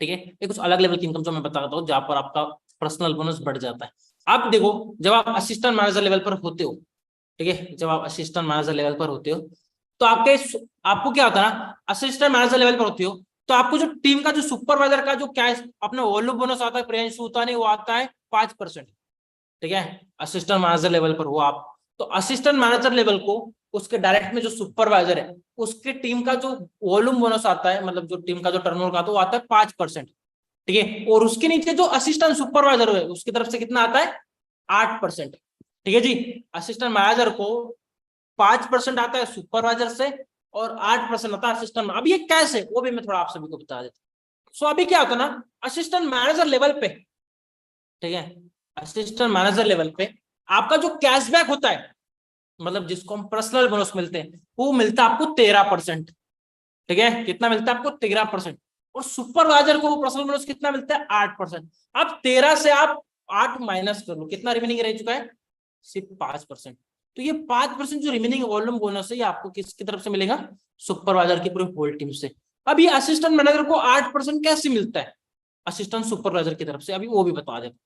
S1: ठीक है। ये कुछ अलग लेवल की इनकम जो मैं बताता हूँ जहां पर आपका पर्सनल बोनस बढ़ जाता है। आप देखो जब आप असिस्टेंट मैनेजर लेवल पर होते हो, ठीक है, जब आप असिस्टेंट मैनेजर लेवल पर होते हो तो आपको क्या होता है ना, असिस्टेंट मैनेजर लेवल पर होते हो तो आपको जो टीम का जो सुपरवाइजर का जो कैश अपना वॉल्यूम बोनस आता है, प्रियांश होता नहीं, वो आता है 5%, ठीक है। असिस्टेंट मैनेजर लेवल पर हो आप, तो असिस्टेंट मैनेजर लेवल को उसके डायरेक्ट में जो सुपरवाइजर है उसके टीम का जो वॉल्यूम बोनस आता है, मतलब जो टीम का जो टर्नओवर आता है वो आता है 5%, ठीक है। और उसके नीचे जो असिस्टेंट सुपरवाइजर है उसकी तरफ से कितना आता है? 8%, ठीक है जी। असिस्टेंट मैनेजर को 5% आता है सुपरवाइजर से और 8% आता है असिस्टेंट। अब ये कैसे, वो भी मैं थोड़ा आप सभी को बता देता हूँ। सो अभी क्या होता है ना, असिस्टेंट मैनेजर लेवल पे, ठीक है, असिस्टेंट मैनेजर लेवल पे आपका जो कैशबैक होता है, मतलब जिसको हम पर्सनल बोनस मिलते हैं, वो मिलता है आपको 13%, ठीक है। कितना मिलता है आपको? 13%। और सुपरवाइजर को वो पर्सनल बोनस कितना मिलता है? 8%। अब 13 से आप 8 माइनस कर लो, कितना रिमेनिंग रह चुका है? सिर्फ 5%। तो ये 5% जो रिमेनिंग वॉल्यूम बोनस है ये आपको किसकी तरफ से मिलेगा? सुपरवाइजर की पूरी होल टीम से। अब ये असिस्टेंट मैनेजर को 8% कैसे मिलता है असिस्टेंट सुपरवाइजर की तरफ से, अभी वो भी बता देता।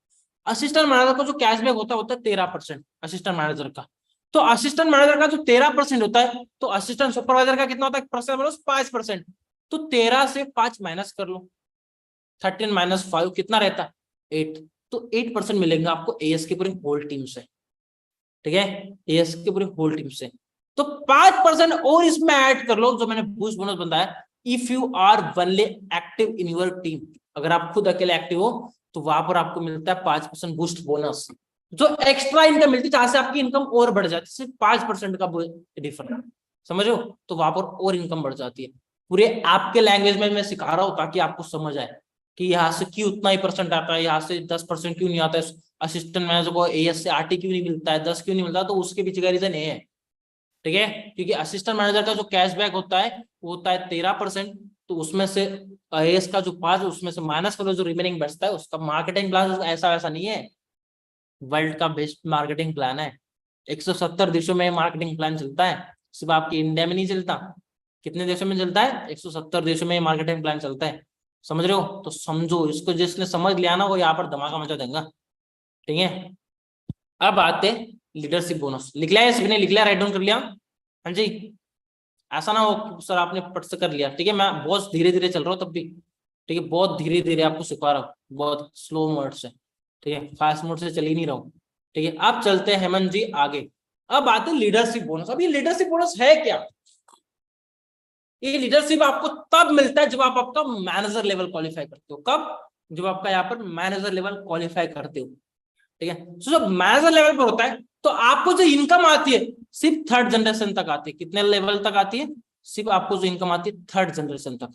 S1: असिस्टेंट मैनेजर को जो कैशबैक होता है 13% असिस्टेंट मैनेजर का। तो असिस्टेंट मैनेजर का जो 13% होता है तो असिस्टेंट सुपरवाइजर का कितना होता है? Personal bonus 5%। तो 13 से 5 माइनस कर लो, 13 माइनस 5 कितना रहता है? 8। तो 8% मिलेगा आपको एएस की पूरी होल टीम से, ठीक है, एएस की पूरी होल टीम से। तो 5% और इसमें ऐड कर लो जो मैंने बूस्ट बोनस बताया, if you are only active in your team. अगर आप खुद अकेले एक्टिव हो तो वहां पर आपको मिलता है 5% बूस्ट बोनस, जो एक्स्ट्रा इनकम मिलती है जहां से आपकी इनकम और बढ़ जाती है, सिर्फ 5% का डिफरेंस, समझो। तो वहां पर और इनकम बढ़ जाती है। पूरे आपके लैंग्वेज में मैं सिखा रहा हूं ताकि आपको समझ आए कि यहाँ से क्यों उतना ही परसेंट आता है, यहाँ से 10% क्यों नहीं आता है, असिस्टेंट मैनेजर को एएस से आरटी क्यों नहीं मिलता है, 10 क्यों नहीं मिलता। तो उसके पीछे का रीजन ये है, ठीक है, क्योंकि असिस्टेंट मैनेजर का जो कैशबैक होता है वो होता है 13%। तो उसमें से एएस का जो 5 उसमें से माइनस करो, जो रिमेनिंग बचता है उसका मार्केटिंग प्लान ऐसा वैसा नहीं है, वर्ल्ड का बेस्ट मार्केटिंग प्लान है। 170 देशों में मार्केटिंग प्लान चलता है, सिर्फ आपकी इंडिया में नहीं चलता। कितने देशों में चलता है? 170 देशों में मार्केटिंग प्लान चलता है, समझ रहे हो? तो समझो इसको, जिसने समझ लिया ना वो यहाँ पर धमाका मचा देगा, ठीक है। अब आते लीडरशिप बोनस। लिख लिया है सभी ने? लिख लिया, राइट डाउन कर लिया? हाँ जी। ऐसा ना हो सर आपने पट से कर लिया, ठीक है, मैं बहुत धीरे धीरे चल रहा हूँ तब भी, ठीक है, बहुत धीरे धीरे आपको सिखा रहा हूँ, बहुत स्लो मोड से, ठीक है, फास्ट मोड से चल ही नहीं रहा हूँ, ठीक है। अब चलते हैं हेमंत जी आगे। अब आते हैं लीडरशिप बोनस। अब ये लीडरशिप बोनस है क्या? ये लीडरशिप आपको तब मिलता है जब आप आपका मैनेजर लेवल क्वालिफाई करते हो। कब? जब आपका यहाँ पर मैनेजर लेवल क्वालिफाई करते हो, ठीक है। तो जब मैनेजर लेवल पर होता है तो आपको जो इनकम आती है सिर्फ थर्ड जनरेशन तक आती है। कितने लेवल तक आती है? सिर्फ आपको जो इनकम आती है थर्ड जनरेशन तक,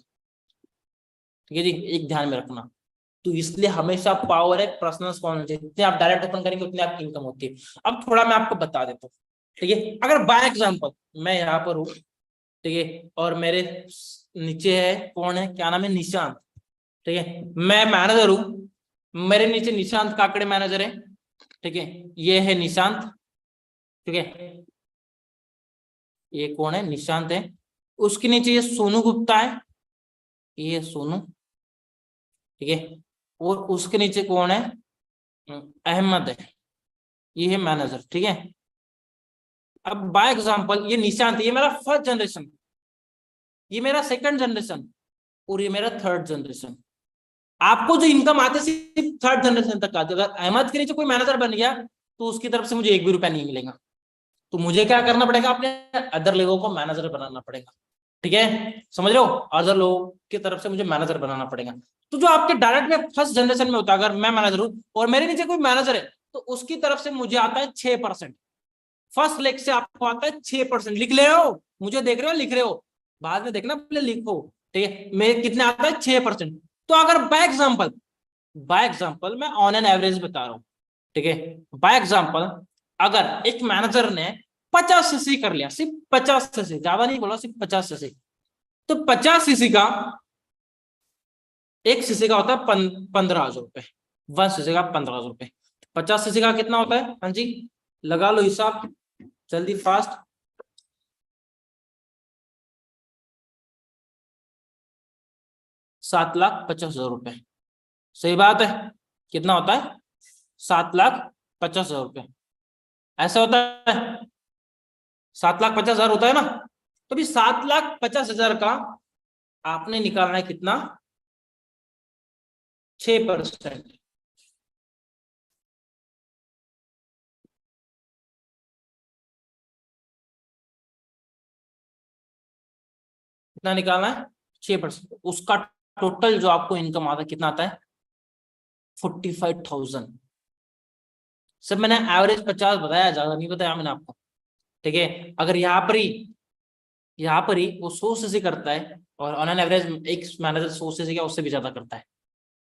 S1: ठीक है जी, एक ध्यान में रखना। तो इसलिए हमेशा पावर है पर्सनल कौन, जितने आप डायरेक्ट ओपन करेंगे उतनी आपकी इनकम होती है। अब थोड़ा मैं आपको बता देता हूँ, ठीक है। अगर बाय एग्जाम्पल मैं यहाँ पर हूँ, ठीक है, और मेरे नीचे है, कौन है, क्या नाम है, निशांत, ठीक है, मैं मैनेजर हूँ, मेरे नीचे निशांत काकड़े मैनेजर है, ठीक है, ये है निशांत, ठीक है, ये कौन है, निशांत है। उसके नीचे ये सोनू गुप्ता है, ये है सोनू, ठीक है, और उसके नीचे कौन है, अहमद है, ये है मैनेजर, ठीक है। अब बाय एग्जांपल ये निशांत, ये मेरा फर्स्ट जनरेशन, ये मेरा सेकंड जनरेशन, और ये मेरा थर्ड जनरेशन। आपको जो इनकम आते सिर्फ थर्ड जनरेशन तक आते। अगर अहमद के नीचे कोई मैनेजर बन गया तो उसकी तरफ से मुझे 1 भी रुपया नहीं मिलेगा। तो मुझे क्या करना पड़ेगा, अपने अदर लोगों को मैनेजर बनाना पड़ेगा, ठीक है, समझ रहे हो, अदर लोगों की तरफ से मुझे मैनेजर बनाना पड़ेगा। तो जो आपके डायरेक्ट में फर्स्ट जनरेशन में होता है, अगर मैं मैनेजर हूं और मेरे नीचे कोई मैनेजर है तो उसकी तरफ से मुझे आता है 6%। फर्स्ट लेग से आपको आता है 6%। लिख ले रहे हो, मुझे देख रहे हो, लिख रहे हो, बाद में देखना, पहले लिखो, ठीक है। मेरे कितने आता है, 6%। तो अगर बाय एग्जाम्पल मैं ऑन एन एवरेज बता रहा हूं, ठीक है, बाय एग्जाम्पल अगर एक मैनेजर ने 50 सीसी कर लिया, सिर्फ 50 सीसी, ज्यादा नहीं बोला, सिर्फ 50 सीसी, तो 50 सीसी का, एक सीसी का होता है 15,000 रुपए, 1 सीसी का 15,000 रुपए, 50 सीसी का कितना होता है, हाँ जी, लगा लो हिसाब जल्दी फास्ट, 7,50,000 रुपए, सही बात है, कितना होता है, 7,50,000 रुपए, ऐसा होता है, 7,50,000 होता है ना। तो भी 7,50,000 का आपने निकालना है कितना, 6%। कितना निकालना है, 6%। उसका टोटल जो आपको इनकम आता है कितना आता है, 45,000। सब मैंने एवरेज 50 बताया, ज्यादा नहीं बताया मैंने आपको, ठीक है। अगर यहाँ पर ही वो 100 सीसी करता है और ऑन एन एवरेज एक मैनेजर 100 सीसी का उससे भी ज्यादा करता है,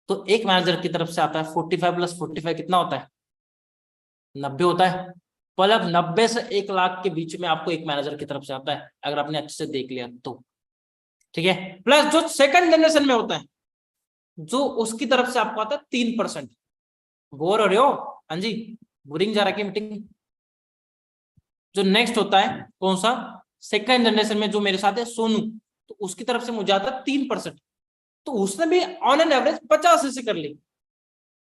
S1: तो एक मैनेजर की तरफ से आता है 45 + 45 कितना होता है, 90 होता है। मतलब 90 से 1 लाख के बीच में आपको एक मैनेजर की तरफ से आता है, अगर आपने अच्छे से देख लिया तो, ठीक है। प्लस जो सेकंड जनरेशन में होता है, जो उसकी तरफ से आपको आता है 3%। बोर हो रहे हो, हाँ जी, बोरिंग जा रहा है मीटिंग। जो नेक्स्ट होता है कौन सा, सेकंड जनरेशन में जो मेरे साथ है सोनू, तो उसकी तरफ से मुझे आता है 3%। तो उसने भी ऑन एन एवरेज 50 सीसी कर ली,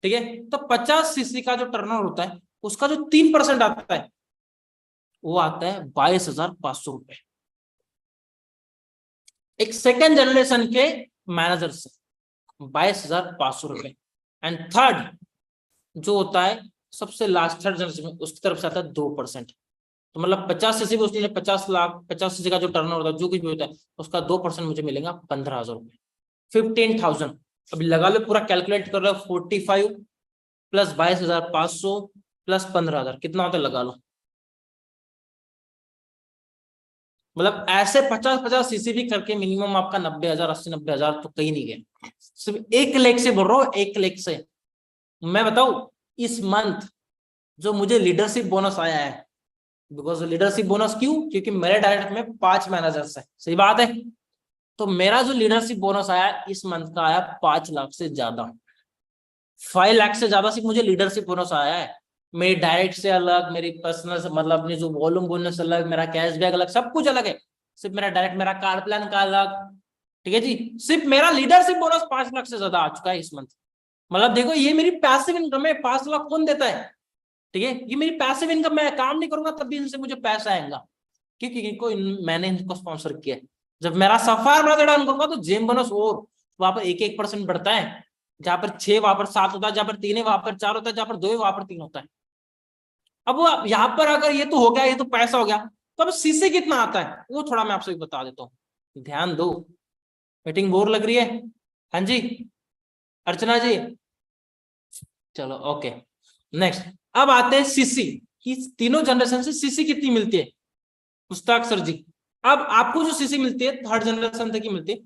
S1: ठीक है। तो 50 सीसी का जो टर्नओवर होता है उसका जो 3% आता है वो आता है 22,500 रुपए, एक सेकेंड जनरेशन के मैनेजर से 22,500 रुपए। एंड थर्ड जो होता है सबसे लास्ट, थर्ड जनरेशन में, उसकी तरफ से आता है 2%। तो मतलब 50 सीसी में उसने 50 लाख, 50 सीसी का जो टर्नओवर होता है, जो कुछ भी होता है, उसका 2% मुझे मिलेगा 15,000 रुपए, 15,000। अभी लगा लो, पूरा कैलकुलेट कर रहे हो, 45 + 22,500 + 15,000 कितना होता है, लगा लो। मतलब ऐसे 50-50 सीसी भी करके मिनिमम आपका 90,000, 80-90,000 तो कहीं नहीं गए। सिर्फ 1 लाख से बोल रहा हूँ, 1 लाख से। मैं बताऊं, इस मंथ जो मुझे लीडरशिप बोनस आया है, बिकॉज लीडरशिप बोनस क्यों, क्योंकि मेरे डायरेक्ट में 5 मैनेजर्स है, सही बात है। तो मेरा जो लीडरशिप बोनस आया इस मंथ का आया 5 लाख से ज्यादा, 5 लाख से ज्यादा सिर्फ मुझे लीडरशिप बोनस आया है। मेरी डायरेक्ट से अलग, मेरी पर्सनल मतलब अपनी जो वॉल्यूम बोनस अलग, मेरा कैशबैक अलग, सब कुछ अलग है। सिर्फ मेरा डायरेक्ट, मेरा कार प्लान का अलग, ठीक है जी। सिर्फ मेरा लीडरशिप बोनस 5 लाख से ज्यादा आ चुका है इस मंथ। मतलब देखो, ये मेरी पैसिव इनकम है। 5 लाख कौन देता है, ठीक है, ये मेरी पैसिव इनकम। मैं काम नहीं करूंगा तब भी इनसे मुझे पैसा आएगा, क्योंकि मैंने इनको स्पॉन्सर किया है। जब मेरा सफार बड़ा डाउन करूंगा तो जेम बोनस और वहां पर 1-1% बढ़ता है। जहां पर 6 वहां पर 7 होता है, जहां पर 3 है वहां पर 4 होता है, जहां पर 2 है वहां पर 3 होता है। अब वो यहाँ पर अगर ये तो हो गया, ये तो पैसा हो गया, तो अब सीसी कितना आता है वो थोड़ा मैं आपसे बता देता हूँ, ध्यान दो। मीटिंग बोर लग रही है, हाँ जी अर्चना जी, चलो ओके। नेक्स्ट, अब आते हैं सीसी कि तीनों जनरेशन से सीसी कितनी मिलती है, मुश्ताक सर जी। अब आपको जो सीसी मिलती है थर्ड जनरेशन तक की मिलती है।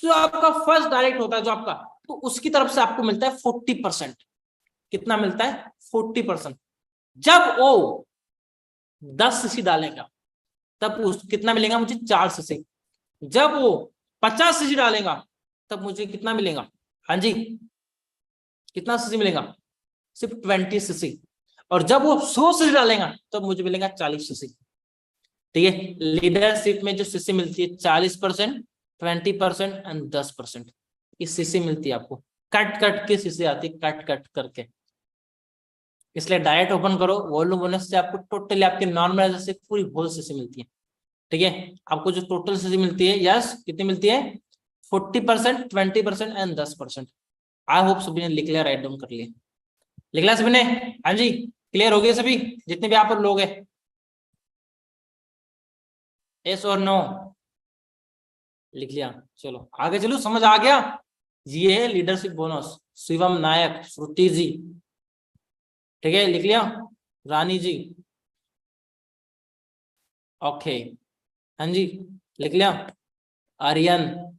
S1: जो आपका फर्स्ट डायरेक्ट होता है जो आपका, तो उसकी तरफ से आपको मिलता है 40%। कितना मिलता है, 40%। जब वो 10 सीसी डालेगा तब कितना मिलेगा मुझे, 4 सीसी। जब वो 50 सीसी डालेगा तब मुझे कितना मिलेगा, हाँ जी, कितना सीसी मिलेगा, सिर्फ 20 सीसी। और जब वो 100 सीसी डालेगा तब मुझे मिलेगा 40 सीसी, ठीक है। लीडरशिप में जो सीसी मिलती है 40%, 20% एंड 10%। कि सीसी मिलती है आपको, कट कट के सीसी आती है, कट कट करके। इसलिए डायरेक्ट ओपन करो, वॉल्यूम बोनस से आपको टोटली आपके नॉर्मल से पूरी होल सीसी मिलती है। ठीक है, आपको जो टोटल सीसी मिलती है, यस कितनी मिलती है, 40%, 20% एंड 10%। आई होप सभी ने लिख लिया, राइट डाउन कर लिया, लिख लिया सभी ने? हाँ जी, क्लियर हो गए सभी जितने भी आप लोग हैं? यस और नो? लिख लिया, चलो आगे चलो, समझ आ गया? ये है लीडरशिप बोनस। शिवम नायक, श्रुति जी, ठीक है लिख लिया, रानी जी, ओके, हाँ जी लिख लिया, आर्यन,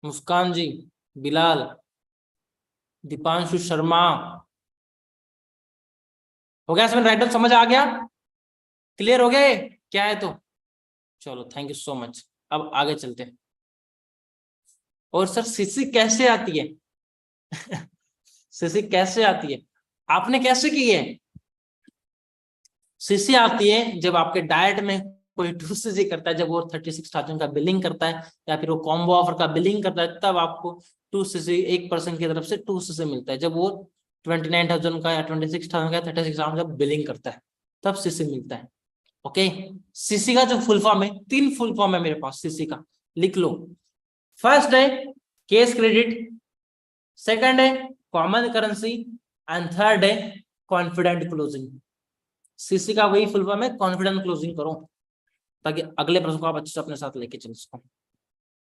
S1: मुस्कान जी, बिलाल, दीपांशु शर्मा, हो गया समझ, राइट डाउन समझ आ गया, क्लियर हो गए क्या है तो? चलो थैंक यू सो मच, अब आगे चलते हैं। और सर सीसी कैसे आती है? सीसी कैसे आती है, आपने कैसे की है? सीसी आती है जब आपके डाइट में कोई 2 सीसी करता है, जब वो 36,000 का बिलिंग करता है, या फिर वो कॉम्बो ऑफर का बिलिंग करता है, तब आपको 2 सीसी एक पर्सन की तरफ से 2 सीसी मिलता है। जब वो 29,000 का या 26,000 का 36,000 का बिलिंग करता है, तब सीसी मिलता है। ओके, सीसी का जो फुल फॉर्म है, 3 फुल फॉर्म है मेरे पास सीसी का, लिख लो। फर्स्ट है केस क्रेडिट, सेकंड है कॉमन करेंसी, एंड थर्ड है कॉन्फिडेंट क्लोजिंग। सीसी का वही फुल फॉर्म है, कॉन्फिडेंट क्लोजिंग करो, ताकि अगले प्रश्न को आप अच्छे से अपने साथ लेके चल सको।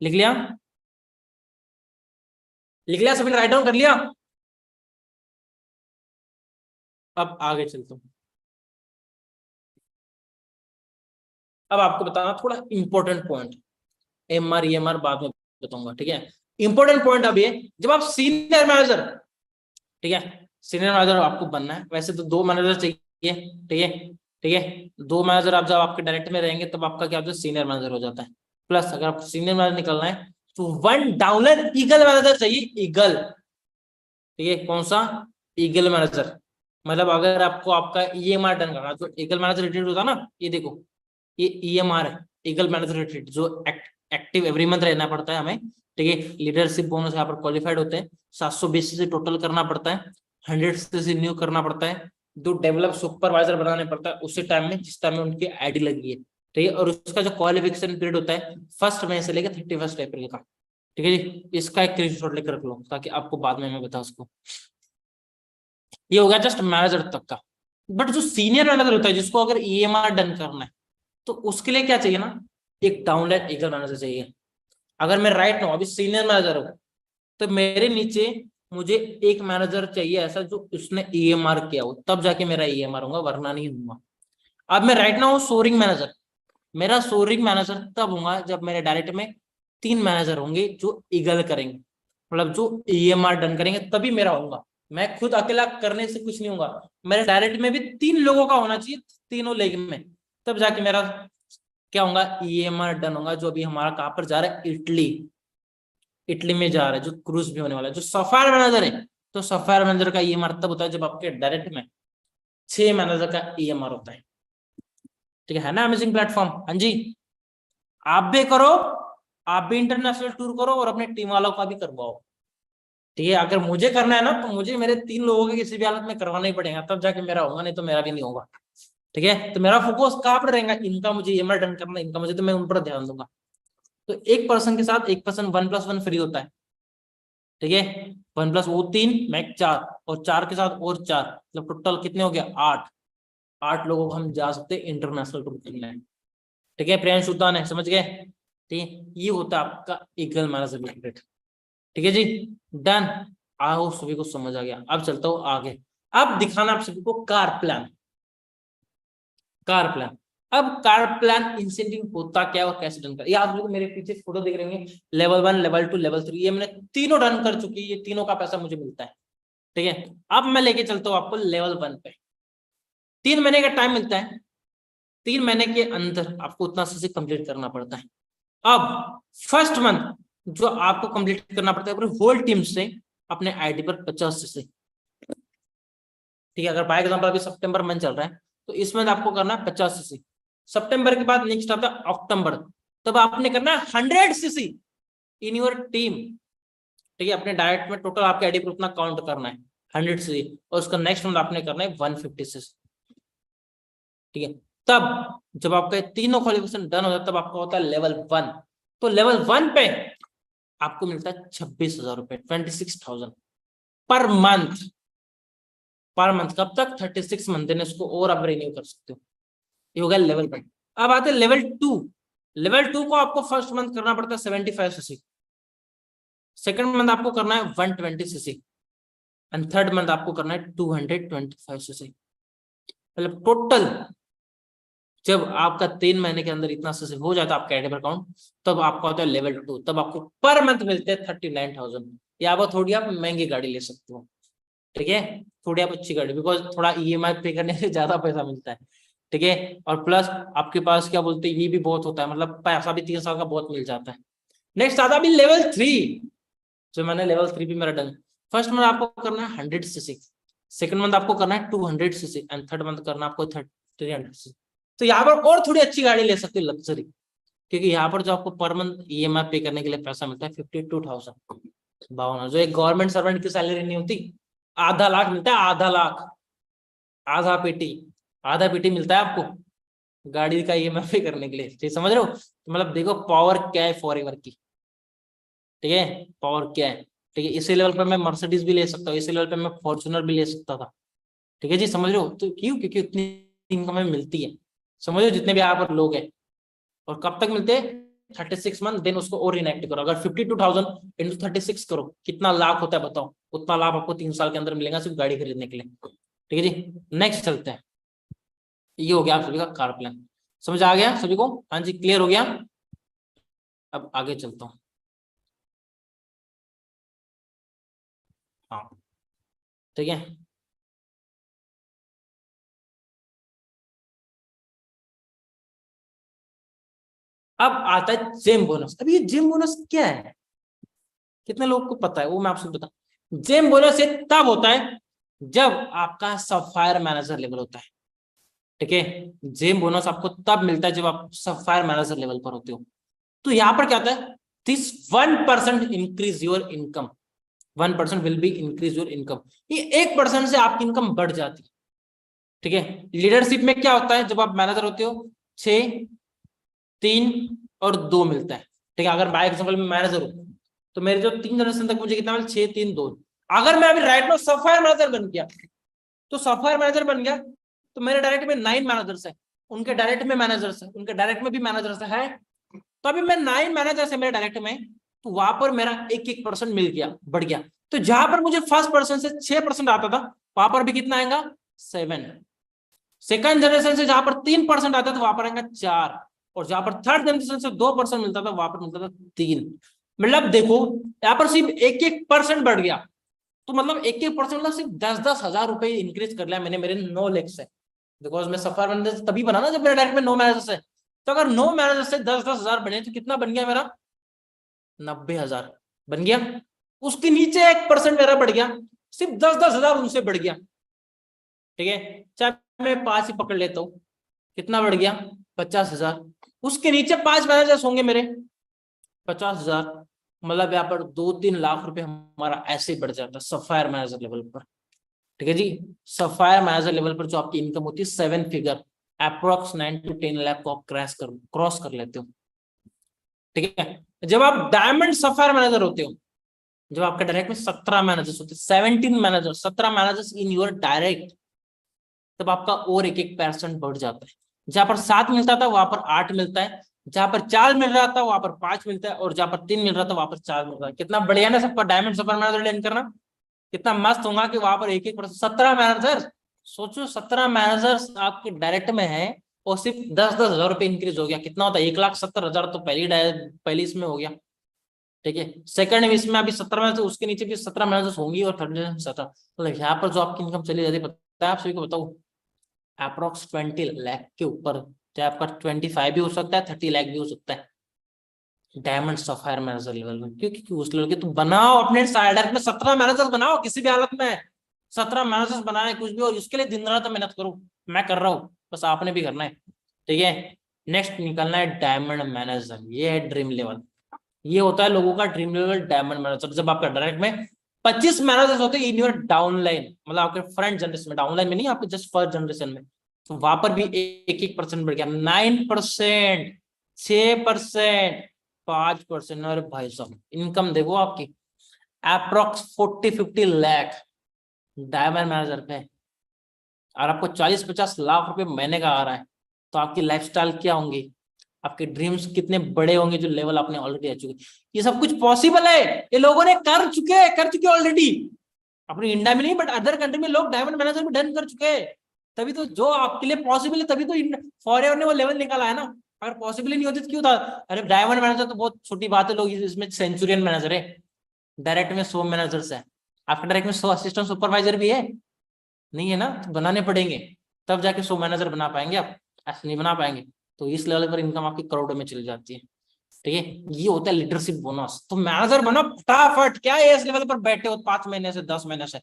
S1: लिख लिया? लिख लिया सभी ने, राइट डाउन कर लिया? अब आगे चलता हूं। अब आपको बताना थोड़ा इंपॉर्टेंट पॉइंट, एमआर ईएमआर बाद में बताऊंगा, ठीक है? इंपॉर्टेंट पॉइंट अब ये, जब आप सीनियर मैनेजर, ठीक है, सीनियर मैनेजर आपको बनना है, वैसे तो 2 मैनेजर चाहिए, ठीक है, ठीक है, 2 मैनेजर आप जब आपके डायरेक्ट में रहेंगे तब आपका क्या होता है, सीनियर मैनेजर हो जाता है। प्लस अगर आपको सीनियर मैनेजर निकलना है तो 1 डाउनलाइन ईगल मैनेजर चाहिए, ईगल, ठीक है, कौन सा? Eagle manager. मतलब अगर आपको आपका ईएमआर डन करना, जो ईगल मैनेजर रिट्रीट होता है ना, ये देखो, ये ईएमआर है, ईगल मैनेजर रिट्रीट, जो एक्टिव एवरी मंथ रहना पड़ता है हमें, ठीक है। लीडरशिप बोनस यहाँ पर क्वालिफाइड होते हैं, 720 से टोटल करना पड़ता है, 100 से न्यू करना पड़ता है, 2 डेवलप सुपरवाइजर बनाने पड़ता है उसी टाइम में जिस टाइम में उनकी आईडी लगी है, ठीक है। और उसका जो क्वालिफिकेशन पीरियड होता है 1 मई से लेकर 31 अप्रैल का, ठीक है जी। इसका एक स्क्रीनशॉट लेकर रख लो ताकि आपको बाद में मैं बता उसको। ये हो गया जस्ट मैनेजर तक का। बट जो सीनियर मैनेजर होता है, जिसको अगर ईएमआर डन करना है, तो उसके लिए क्या चाहिए ना, एक डाउनलाइन ईगल मैनेजर चाहिए। अगर मैं राइट नाउ अभी सीनियर मैनेजर हूँ, तो मेरे नीचे मुझे एक मैनेजर चाहिए ऐसा जो उसने ईएमआर किया हो, तब जाके मेरा ईएमआर होगा, वरना नहीं होगा। अब मैं राइट नाउ सोरिंग मैनेजर, मेरा सोरिंग मैनेजर तब होगा जब मेरे डायरेक्ट में 3 मैनेजर होंगे जो ईगल करेंगे, मतलब जो ईएमआर डन करेंगे, तभी मेरा होगा। मैं खुद अकेला करने से कुछ नहीं होगा, मेरे डायरेक्ट में भी 3 लोगों का होना चाहिए, तीनों लेग में, तब जाके मेरा क्या होगा, ईएमआर डन होगा। जो अभी हमारा कहां पर जा रहा है, इटली, इटली में जा रहा है, जो क्रूज भी होने वाला है, जो सफायर मैनेजर है। तो सफायर मैनेजर का ईएमआर तब होता है जब आपके डायरेक्ट में 6 मैनेजर का ईएमआर होता है, ठीक है ना? अमेजिंग प्लेटफॉर्म, हाँ जी। आप भी करो, आप भी इंटरनेशनल टूर करो और अपने टीम वालों का भी करवाओ, ठीक है। अगर मुझे करना है ना, तो मुझे मेरे 3 लोगों के किसी भी हालत में करवाना ही पड़ेगा, तब जाके मेरा होगा, नहीं तो मेरा भी नहीं होगा, ठीक है। तो मेरा फोकस कहाँ पर रहेगा, इनका मुझे ईएमआर डन करना, इनका मुझे, तो मैं उन पर ध्यान दूंगा। तो एक पर्सन के साथ एक पर्सन 1+1 फ्री होता है, ठीक है। 1+ वो 3, मैं 4, और 4 के साथ और 4, मतलब टोटल कितने हो गया, 8। 8 लोगों को हम जा सकते हैं इंटरनेशनल टूर करने, ठीक है। प्रियांश सुल्तान है, समझ गए? ठीक है, ये होता है आपका ईगल मैनेजर, ठीक है जी, डन। आओ सभी को समझ आ गया, अब चलता हूँ आगे। अब दिखाना आप सभी को कार प्लान, कार प्लान। अब कार प्लान इंसेंटिव होता क्या है और कैसे डन कर, ये आप लोग मेरे पीछे फोटो देख रहे होंगे, लेवल 1, लेवल 2, लेवल 3, ये मैंने तीनों रन कर चुकी है, ये तीनों का पैसा मुझे मिलता है, ठीक है। अब मैं लेके चलता हूँ आपको लेवल 1 पे। 3 महीने का टाइम मिलता है, 3 महीने के अंदर आपको उतना से कंप्लीट करना पड़ता है। अब फर्स्ट मंथ जो आपको कंप्लीट करना पड़ता है अपनी होल टीम से, अपने आईडी पर 50 से, ठीक है। अगर बाय एग्जाम्पल अभी सितंबर मंथ चल रहा है, तो इसमें आपको करना है 50 सीसी। सितंबर के बाद नेक्स्ट आता है अक्टूबर, तब आपने करना है 100 सीसी, इन योर टीम, ठीक है, अपने डायरेक्ट में टोटल आपके आईडी पर उतना काउंट करना है 100 सीसी, और उसका नेक्स्ट मंथ आपने करना है 150 सीसी, ठीक है। तब जब आपका तीनों क्वालिफिकेशन डन हो जाता है तब आपका होता है लेवल 1। तो लेवल 1 पे आपको मिलता है 26,000 रुपए, 26,000 पर मंथ, पर मंथ। कब तक? 36 मंथ, देन इसको और आप रिन्यू कर सकते हो। ये हो गया लेवल 1। अब आते हैं लेवल 2। लेवल 2 को आपको फर्स्ट मंथ करना पड़ता है 75 सीसी, सेकंड मंथ आपको करना है 120 सीसी, एंड थर्ड मंथ आपको करना है 225 सीसी। मतलब टोटल जब आपका 3 महीने के अंदर इतना सीसी हो जाता है आपका एडिबल अकाउंट, तब आपका होता है लेवल 2। तब आपको पर मंथ मिलते हैं 39,000। या वो थोड़ी आप महंगी गाड़ी ले सकते हो, ठीक है, थोड़ी आप अच्छी गाड़ी, बिकॉज थोड़ा ईएमआई पे करने से ज्यादा पैसा मिलता है, ठीक है। और प्लस आपके पास क्या बोलते हैं, ये भी बहुत होता है, मतलब पैसा भी 3 साल का बहुत मिल जाता है। नेक्स्ट आता भी लेवल 3। जो मैंने लेवल 3 भी मेरा डन। फर्स्ट मंथ आपको करना है 100 सीसी, सेकंड मंथ आपको करना है 200 सीसी, एंड थर्ड मंथ करना आपको 300 सीसी। तो यहाँ पर और थोड़ी अच्छी गाड़ी ले सकते हो, लग्जरी, क्योंकि यहाँ पर जो आपको पर मंथ ईएमआई पे करने के लिए पैसा मिलता है 52,000, 52,000, जो एक गवर्नमेंट सर्वेंट की सैलरी नहीं होती, आधा लाख मिलता है, आधा लाख, आधा पेटी, आधा पेटी मिलता है आपको गाड़ी का ईएमआई पे करने के लिए, ठीक समझ रहे हो? तो मतलब देखो पावर क्या है फॉरएवर की, ठीक है, पावर क्या है, ठीक है। इसी लेवल पे मैं मर्सिडीज भी ले सकता हूँ, इसी लेवल पे मैं फॉर्च्यूनर भी ले सकता था, ठीक है जी, समझ रहे हो? तो क्यों? क्योंकि उतनी इनकम हमें मिलती है, समझ लो, जितने भी यहाँ पर लोग हैं। और कब तक मिलते हैं? 36 मंथ, देन उसको और इनएक्टिव करो। अगर 52,000 इंटू 36 करो, कितना लाख होता है बताओ? उतना लाभ आपको 3 साल के अंदर मिलेगा सिर्फ गाड़ी खरीदने के लिए, ठीक है जी। नेक्स्ट चलते हैं। ये हो गया आप सभी का कार प्लान, समझ आ गया सभी को? हाँ जी, क्लियर हो गया। अब आगे चलता हूँ। हाँ, ठीक है। अब आता है जेम बोनस। अब ये जेम बोनस क्या है, कितने लोगों को पता है? वो मैं आपसे बता। जेम बोनस ये तब होता है जब आपका सफायर मैनेजर लेवल होता है, ठीक है। जेम बोनस आपको तब मिलता है जब आप सफायर मैनेजर लेवल पर होते हो। तो यहां पर क्या होता है? This 1% increase your income, 1% will be increase your income. ये 1% से आपकी इनकम बढ़ जाती है, ठीक है। लीडरशिप में क्या होता है? जब आप मैनेजर होते हो 6, 3 और 2 मिलता है, ठीक है। अगर बाय एग्जाम्पल में मैनेजर हूं तो मेरे जो 3 जनरेशन तक मुझे कितना मिला? 6, 3, 2। अगर मैं अभी राइट नाउ सफायर मैनेजर बन गया, तो सफायर मैनेजर बन गया तो मेरे डायरेक्ट में 9 मैनेजर्स है, उनके डायरेक्ट में मैनेजर्स है, उनके डायरेक्ट में भी मैनेजर्स है। तो अभी मैं 9 मैनेजर्स है मेरे डायरेक्ट में, तो वहां पर मेरा 1-1% मिल गया, बढ़ गया। तो जहां पर मुझे फर्स्ट पर्सन से 6% आता था, वहां पर भी कितना आएगा? 7। सेकंड जनरेशन से जहां पर 3% आता था, वहां पर आएगा 4। और जहां पर थर्ड जनरेशन से 2% मिलता था, वहां पर मिलता था 3। मतलब देखो, यहाँ पर सिर्फ 1-1% बढ़ गया। तो मतलब 1-1% मतलब सिर्फ 10-10 हजार रुपए इंक्रीज कर लिया मैंने मेरे 9 लाख से। बिकॉज मैं सफर मैनेजर तभी बना ना जब मेरे डायरेक्ट में 9 मैनेजर से। तो अगर 9 मैनेजर से 10-10 हजार बने तो कितना बन गया मेरा? 90,000 बन गया। उसके नीचे 1% मेरा बढ़ गया, सिर्फ 10-10 हजार उनसे बढ़ गया, ठीक है। चाहे मैं 5 ही पकड़ लेता हूँ, कितना बढ़ गया? 50,000। उसके नीचे 5 मैनेजर्स होंगे मेरे, 50,000। मतलब यहाँ पर 2-3 लाख रुपए हमारा ऐसे ही बढ़ जाता है सफायर मैनेजर लेवल पर, ठीक है जी। सफायर मैनेजर लेवल पर जो आपकी इनकम होती है 7 फिगर, अप्रोक्स 9 to 10 लाख को आप क्रॉस कर लेते हो, ठीक है। जब आप डायमंड सफायर मैनेजर होते हो, जब आपका डायरेक्ट में 17 मैनेजर्स होते हैं, 17 manager, 17 managers in your direct, तब आपका और 1-1% बढ़ जाता है। जहां पर 7 मिलता था वहां पर 8 मिलता है, जहां पर 4 मिल रहा था वहां पर 5 मिलता है, और जहां पर 3 मिल रहा था वहां पर 4 मिल रहा है। कितना बढ़िया ना सबका डायमंड सफायर मैनेजर लेन करना, कितना मस्त होगा कि वहां पर 1-1%। 17 मैनेजर, सोचो 17 मैनेजर्स आपके डायरेक्ट में है, और सिर्फ 10-10 हजार रुपए इंक्रीज हो गया। कितना होता है? 1,70,000 तो पहली इसमें हो गया, ठीक है। सेकंड में इसमें अभी 17 मैनेजर, उसके नीचे भी 17 मैनेजर्स होंगी, और थर्ड में 17। मतलब यहाँ पर जो आपकी इनकम चली जाती है, पता है आप सभी को बताओ, अप्रोक्स 20 लाख के ऊपर। चाहे आपका 25 भी हो सकता है, 30 लाख भी हो सकता है डायमंड सफायर मैनेजर लेवल में। क्योंकि उस लेवल के तुम बनाओ अपने साइडर में 17 मैनेजर्स बनाओ किसी भी हालत में, 17 मैनेजर्स बनाए कुछ भी, और इसके लिए दिन रात मेहनत करो। मैं कर रहा हूँ, बस आपने भी करना है, ठीक है। नेक्स्ट निकलना है डायमंड मैनेजर, ये है ड्रीम लेवल। ये होता है लोगों का ड्रीम लेवल डायमंड मैनेजर। जब आपका डायरेक्ट में 25 मैनेजर्स होते हैं इन योर डाउनलाइन, मतलब आपके फ्रंट जनरेशन में, डाउनलाइन में नहीं, आपके जस्ट फर्स्ट जनरेशन में, तो वहां पर भी 1-1% बढ़ गया, 9%, 6%, 5%। अरे भाई साहब, इनकम देखो आपकी अप्रोक्स 40-50 लाख डायमंड मैनेजर पे, और आपको 40-50 लाख रुपए महीने का आ रहा है, तो आपकी लाइफस्टाइल क्या होंगी, आपके ड्रीम्स कितने बड़े होंगे, जो लेवल आपने ऑलरेडी अचीव किया। ये सब कुछ पॉसिबल है, ये लोगों ने कर चुके ऑलरेडी। अपनी इंडिया में नहीं बट अदर कंट्री में लोग डायमंड मैनेजर में डन कर चुके हैं। तभी तो जो आपके लिए पॉसिबल है, तभी तो फॉरएवर ने वो लेवल निकाला है ना। अगर पॉसिबल ही नहीं होती तो क्यों था। अरे डायमंड मैनेजर तो बहुत छोटी बात है, लोग इसमें सेंचुरियन मैनेजर है, डायरेक्ट में 100 मैनेजर्स है, आपके डायरेक्ट में 100 असिस्टेंट सुपरवाइजर भी है, नहीं है ना, तो बनाने पड़ेंगे, तब जाके 100 मैनेजर बना पाएंगे आप, ऐसे नहीं बना पाएंगे। तो इस लेवल पर इनकम आपकी करोड़ों में चली जाती है। ठीक है, ये होता है लीडरशिप बोनस। तो मैनेजर बनो फटाफट, क्या है इस लेवल पर बैठे हो 5 महीने से 10 महीने से,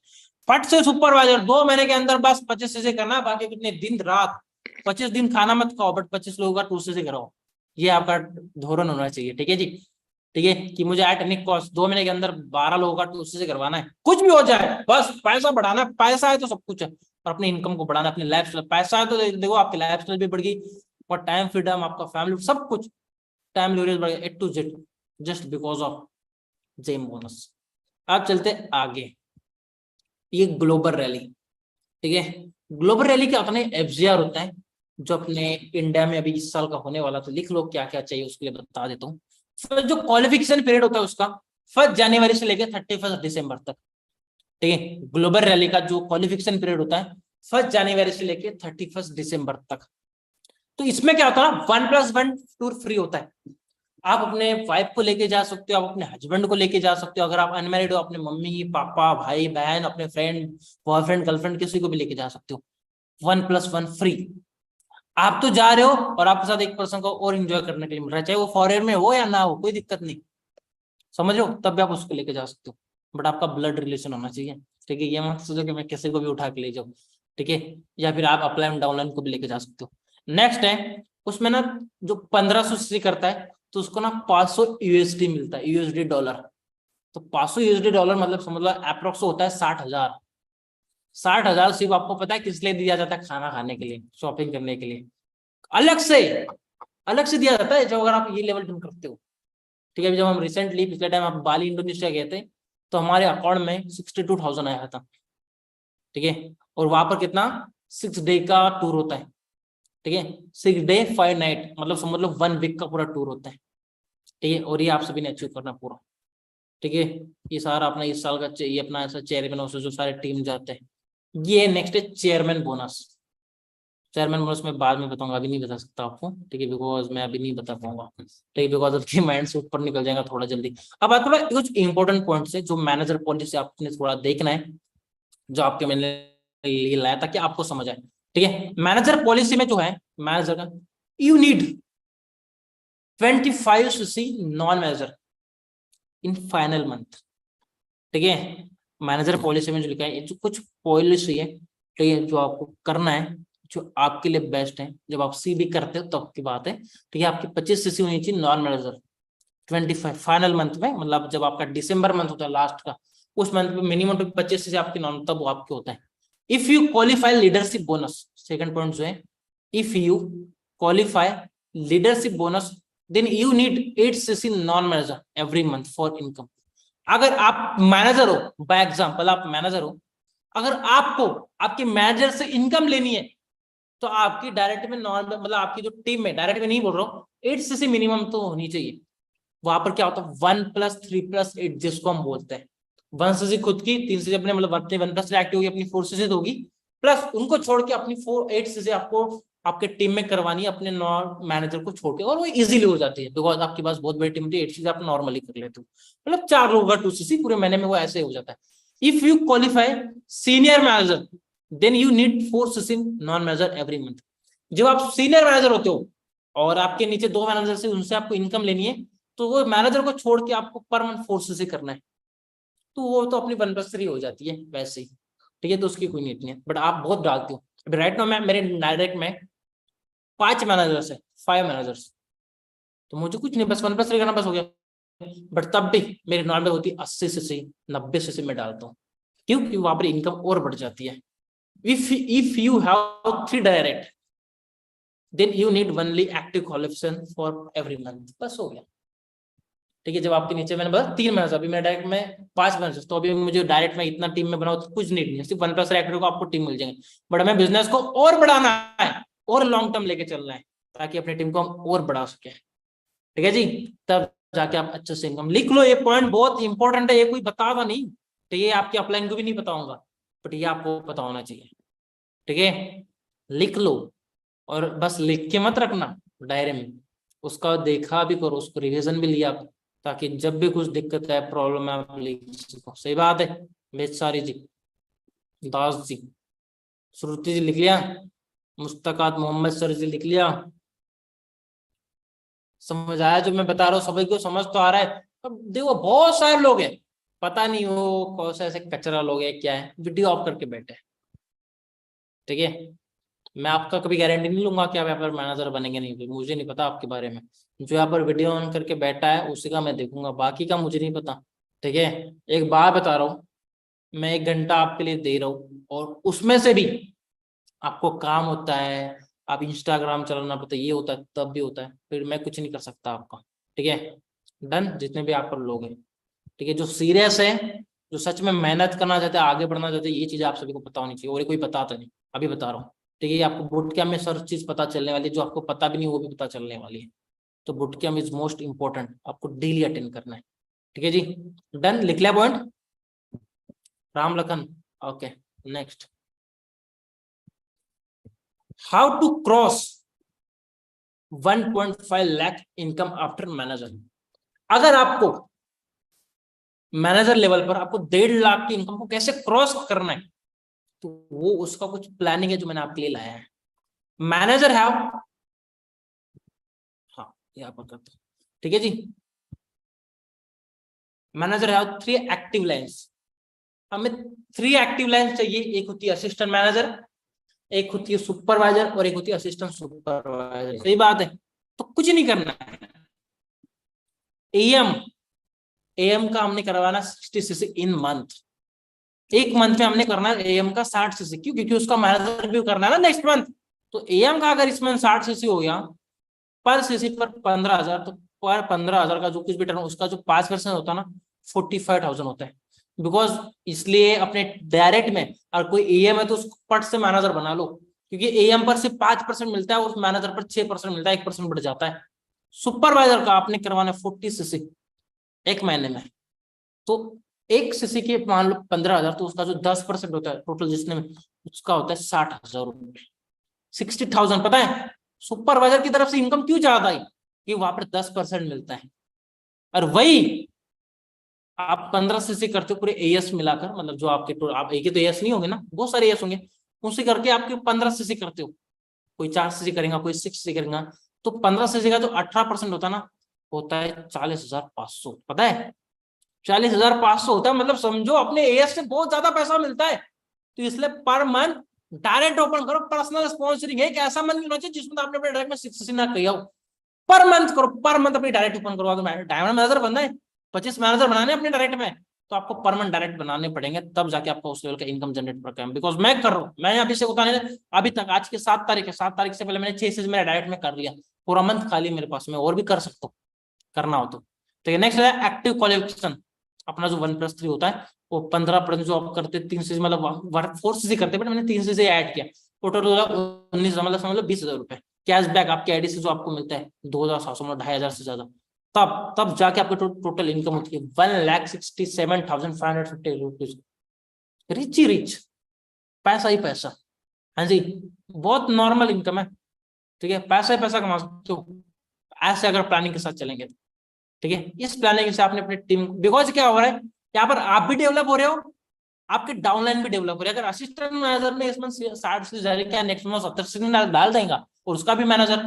S1: फट से सुपरवाइजर 2 महीने के अंदर बस 25 से करना, बाकी कितने दिन रात 25 दिन खाना मत खाओ, बट 25 लोगों का 2 से कराओ। ये आपका धोरण होना चाहिए। ठीक है जी, ठीक है, कि मुझे एट एनी कॉस्ट 2 महीने के अंदर 12 लोगों का 2 से करवाना है, कुछ भी हो जाए, बस पैसा बढ़ाना है। पैसा है तो सब कुछ है, और अपनी इनकम को बढ़ाना, अपनी लाइफ स्टाइल, पैसा है तो देखो आपकी लाइफ स्टाइल भी बढ़ गई, और टाइम फ्रीडम, आपका फैमिली, सब कुछ, टाइम लीवरेज बढ़ गया A to Z, just because of gem bonus. अब चलते आगे, ये ग्लोबल रैली। ठीक है, ग्लोबल रैली क्या होता है, FGR होता है, जो अपने इंडिया में अभी इस साल का होने वाला, तो लिख लो क्या क्या चाहिए, उसके लिए बता देता हूँ। फिर जो क्वालिफिकेशन पीरियड होता है उसका 1 जनवरी से लेकर 31 दिसंबर तक। ठीक है, ग्लोबल रैली का जो क्वालिफिकेशन पीरियड होता है 1 जनवरी से लेकर 31 दिसंबर तक। तो इसमें क्या होता है, 1+1 टूर फ्री होता है। आप अपने वाइफ को लेके जा सकते हो, आप अपने हस्बैंड को लेके जा सकते हो, अगर आप अनमैरिड हो अपने मम्मी पापा भाई बहन, अपने फ्रेंड बॉयफ्रेंड गर्लफ्रेंड, किसी को भी लेके जा सकते हो। 1+1 फ्री। आप तो जा रहे हो और आपके साथ एक पर्सन को और एंजॉय करने के लिए मिल रहा है, चाहे वो फॉरेन में हो या ना हो, कोई दिक्कत नहीं, समझ लो, तब भी आप उसको लेके जा सकते हो, बट आपका ब्लड रिलेशन होना चाहिए। ठीक है, ये मत सोचो कि मैं किसी को भी उठा के ले जाऊँ। ठीक है, या फिर आप अपलाइन डाउनलाइन को भी लेके जा सकते हो। नेक्स्ट है, उसमें ना जो 1500 करता है, तो उसको ना 500 USD मिलता है, USD डॉलर। तो 500 USD डॉलर मतलब समझ लो अप्रोक्स होता है 60,000। 60,000 सिर्फ आपको पता है किस लिए दिया जाता है, खाना खाने के लिए, शॉपिंग करने के लिए, अलग से, अलग से दिया जाता है, जब अगर आप ये लेवल डन करते हो। ठीक है, जब हम रिसेंटली पिछले टाइम आप बाली इंडोनेशिया गए थे, तो हमारे अकाउंट में 62,000 आया था। ठीक है, और वहां पर कितना, 6 डे का टूर होता है। ठीक है, 6 डे 5 नाइट, मतलब समझ लो 1 वीक का पूरा टूर होता है। ठीक है, और ये आप सभी ने अचीव करना पूरा। ठीक है, ये सारा अपना इस साल का ये अपना ऐसा चेयरमैन उससे जो सारे टीम जाते हैं। ये नेक्स्ट है चेयरमैन बोनस। चेयरमैन बोनस मैं बाद में बताऊंगा, अभी नहीं बता सकता आपको। ठीक है, बिकॉज मैं अभी नहीं बता पाऊंगा। ठीक है, बिकॉज उसके माइंड से ऊपर निकल जाएगा थोड़ा जल्दी। अब बात थोड़ा कुछ इंपॉर्टेंट पॉइंट्स है जो मैनेजर पॉलिसी आपने थोड़ा देखना है, जो आपके मैंने लिए लाया ताकि आपको समझ आए। ठीक है, मैनेजर पॉलिसी में जो है मैनेजर का, you need 25cc non manager in final month. ठीक है, मैनेजर पॉलिसी में जो लिखा है, जो कुछ पॉलिसी है, ठीक है, जो आपको करना है, जो आपके लिए बेस्ट है, जब आप CB करते हो तब की बात है। ठीक है, आपकी 25cc होनी चाहिए नॉन मैनेजर 25 फाइनल मंथ में, मतलब जब आपका दिसंबर मंथ होता है लास्ट का, उस मंथ में मिनिमम 25cc आपकी नॉन, तब वो आपके होता है। If you qualify leadership bonus, second point जो है, if you qualify leadership bonus, then you need 8cc non manager every month for income. अगर आप मैनेजर हो, बाय एग्जांपल आप मैनेजर हो, अगर आपको आपके मैनेजर से इनकम लेनी है, तो आपकी डायरेक्ट में नॉन, मतलब आपकी जो टीम में, डायरेक्ट में नहीं बोल रहा हूँ, 8cc मिनिमम तो होनी चाहिए। वहां पर क्या होता है, 1+3+8 जिसको हम बोलते हैं। 1cc खुद की, 3cc अपने, मतलब अपनी 1+3 एक्टिव होगी, अपनी 4cc होगी, प्लस उनको छोड़ के अपनी 8cc आपको आपके टीम में करवानी है, अपने नॉन मैनेजर को छोड़ के, और वो इजीली हो जाती है, बिकॉज आपके पास बहुत बड़ी टीम होती है। 8cc आप नॉर्मली कर लेते हो, मतलब 4 लोगों का 2cc पूरे महीने में वो ऐसे हो जाता है। If you qualify senior manager, then you need 4cc non manager every month. जब आप सीनियर मैनेजर होते हो और आपके नीचे 2 मैनेजर से, उनसे आपको इनकम लेनी है, तो वो मैनेजर को छोड़ के आपको पर मंथ 4cc करना है, तो वो तो अपनी 1+3 हो जाती है वैसे ही। ठीक है, तो उसकी कोई नीति नहीं है, बट आप बहुत डालते हो। अभी राइट नाउ मैं मेरे डायरेक्ट में 5 मैनेजर्स है, 5 मैनेजर्स, तो मुझे कुछ नहीं, बस 1+3 करना बस हो गया। बट तब भी मेरी नॉर्मल होती है 80cc 90cc में डालता हूँ। क्यों? क्योंकि वहां पर इनकम और बढ़ जाती है। If you have 3 direct then you need only active qualification for every month, बस हो गया। ठीक है, जब आपके नीचे मैंने बोला 3 मैनेजर, अभी मेरे डायरेक्ट में 5 मैनेजर, तो अभी मुझे डायरेक्ट में इतना टीम में बनाओ तो कुछ नीड नहीं है, सिर्फ 1+ एक्टिव को आपको टीम मिल जाएंगे। बट हमें बिजनेस को और बढ़ाना है और लॉन्ग टर्म लेके चलना है ताकि अपनी टीम को हम और बढ़ा सके। ठीक है जी, तब जाके आप अच्छे से इनकम लिख लो। ये पॉइंट बहुत इंपॉर्टेंट है, ये कोई बताता नहीं, तो ये आपके अपलाइन को भी नहीं बताऊंगा, बट ये आपको पता होना चाहिए। ठीक है, लिख लो, और बस लिख के मत रखना डायरी में, उसका देखा भी करो, उसको रिवीजन भी लिया करो, ताकि जब भी कुछ दिक्कत है, प्रॉब्लम है, आप लिख सको। सही बात है। बेचारी जी, दास जी, श्रुति जी लिख लिया, मुस्तकात मोहम्मद सर जी लिख लिया। समझ आया जो मैं बता रहा हूँ? सभी को समझ तो आ रहा है? अब देखो बहुत सारे लोग हैं, पता नहीं वो कौन से ऐसे कचरा लोग है क्या है, वीडियो ऑफ करके बैठे। ठीक है, मैं आपका कभी गारंटी नहीं लूंगा कि आप यहाँ पर मैनेजर बनेंगे, नहीं, मुझे नहीं पता आपके बारे में। जो यहाँ पर वीडियो ऑन करके बैठा है उसी का मैं देखूंगा, बाकी का मुझे नहीं पता। ठीक है, एक बात बता रहा हूँ, मैं 1 घंटा आपके लिए दे रहा हूँ, और उसमें से भी आपको काम होता है, आप इंस्टाग्राम चलाना पड़ता है, ये होता है, तब भी होता है, फिर मैं कुछ नहीं कर सकता आपका। ठीक है, डन। जितने भी आप पर लोग हैं, ठीक है, जो सीरियस है, जो सच में मेहनत करना चाहते हैं, आगे बढ़ना चाहते हैं, ये चीज आप सभी को पता होनी चाहिए, और ये कोई बताता नहीं, अभी बता रहा हूँ। ठीक है, आपको बुट कैम्प में सर चीज पता चलने वाली है, जो आपको पता भी नहीं वो भी पता चलने वाली है। तो boot camp is most important, आपको डेली अटेंड करना है। ठीक है जी, डन। लिख लिया point Ram Lakhan? Okay, next, how to cross 1.5 lakh income after manager. अगर आपको मैनेजर लेवल पर आपको 1.5 लाख की इनकम को कैसे क्रॉस करना है, तो वो उसका कुछ प्लानिंग है जो मैंने आपके लिए लाया है। मैनेजर है, हाँ यहाँ पर करते हैं। ठीक है जी, मैनेजर है 3 एक्टिव लाइंस। हमें 3 एक्टिव लाइंस चाहिए, एक होती है असिस्टेंट मैनेजर, एक होती है सुपरवाइजर, और एक होती है असिस्टेंट सुपरवाइजर। सही बात है। तो कुछ नहीं करना है, एएम एएम का हमने करवाना 60cc इन मंथ। एक मंथ में हमने करना है एएम का 60cc, क्यों? क्योंकि उसका मैनेजर रिव्यू करना है ना नेक्स्ट मंथ। तो एएम का अगर इस मंथ 60cc हो गया, पर सीसी पर 15,000, तो पर 15,000 का जो कुछ भी टर्न, उसका जो 5% होता है ना, 45,000 होता है। बिकॉज इसलिए अपने डायरेक्ट में अगर कोई एएम है तो उसको पट से मैनेजर बना लो, क्योंकि एएम पर सिर्फ 5% मिलता है, उस मैनेजर पर 6% मिलता है, 1% बढ़ जाता है। सुपरवाइजर का आपने करवाना 40cc एक महीने में, तो 1cc के मान लो 15,000, तो उसका जो 10% होता है टोटल जिसने में, उसका होता है 60,000 रुपये, 60,000। पता है सुपरवाइजर की तरफ से इनकम क्यों ज्यादा आई? कि वहां पर 10% मिलता है, और वही आप 15cc करते हो पूरे एएस मिलाकर, मतलब जो आपके आप एक ही तो एएस नहीं होंगे ना, बहुत सारे एएस होंगे, उसे करके आपके 15cc करते हो। कोई 4cc करेगा, कोई 6cc करेगा, तो 15cc का जो 18% होता है ना, होता है 40,500। पता है 40,500 होता है, मतलब समझो अपने एएस से बहुत ज्यादा पैसा मिलता है। तो इसलिए पर मंथ डायरेक्ट ओपन करो, पर्सनल स्पॉन्सरिंग है, एक ऐसा मंथ होना चाहिए जिसमें आपने अपने डायरेक्ट में 6cc ना किया हो। पर मंथ करो, पर मंथ अपनी डायरेक्ट ओपन करवा दो। डायमंड मैनेजर बनना है, 25 मैनेजर बनाने अपने डायरेक्ट में, तो आपको पर मंथ डायरेक्ट बनाने पड़ेंगे, तब जाके आपका उस लेवल का इनकम जनरेट कर पाएंगे। बिकॉज मैं कर रहा हूँ, मैं अभी से बताने अभी तक, आज के 7 तारीख है, 7 तारीख से पहले मैंने 6 से मेरा डायरेक्ट में कर लिया, पूरा मंथ खाली मेरे पास में, और भी कर सकता हूँ करना हो तो। ठीक है, नेक्स्ट है एक्टिव क्वालिफिकेशन। अपना जो 1+3 होता है वो 15% जो आप करते 3cc, मतलब 4cc करते, बट मैंने 3cc ऐड किया, टोटल होगा 19, मतलब समझ लो 20,000 रुपए कैशबैक आपके आईडी से जो आपको मिलता है, 2,700, मतलब 2,500 से ज्यादा। तब जाके आपकी टोटल इनकम होती है 1,67,550 रुपीज। रिच ही रिच, पैसा ही पैसा। हाँ जी, बहुत नॉर्मल इनकम है। ठीक है, पैसा ही पैसा कमा सकते हो ऐसे अगर प्लानिंग के साथ चलेंगे। ठीक है, इस प्लानिंग से आपने अपनी टीम, बिकॉज क्या हो रहा है यहाँ पर, आप भी डेवलप हो रहे हो, आपके डाउनलाइन भी डेवलप हो रहे हैं। अगर असिस्टेंट मैनेजर ने इसमें 60 से जारी किया, नेक्स्ट में 70 से डाल देगा, और उसका भी मैनेजर,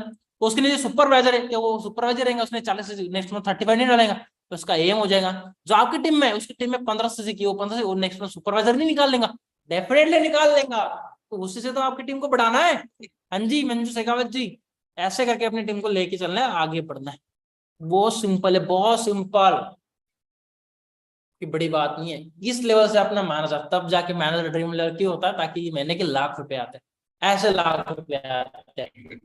S1: तो उसके लिए सुपरवाइजर है, क्या वो सुपरवाइजर रहेगा, उसने 40 से नेक्स्ट में 35 नहीं डालेगा, तो उसका एम हो जाएगा। जो आपकी टीम में, उसकी टीम में 15 से की, वो 15 से, वो नेक्स्ट में सुपरवाइजर नहीं निकाल लेगा, डेफिनेटली निकाल लेगा। तो उसी से तो आपकी टीम को बढ़ाना है। हाँ जी मंजू शेखावत जी, ऐसे करके अपनी टीम को लेके चलना है, आगे बढ़ना है। बहुत सिंपल है, बहुत सिंपल, की बड़ी बात नहीं है। इस लेवल से अपना मैनेजर, तब जाके मैनेजर ड्रीम लड़की होता है, ताकि महीने के लाख रुपए आते हैं, ऐसे लाख रुपए आते हैं।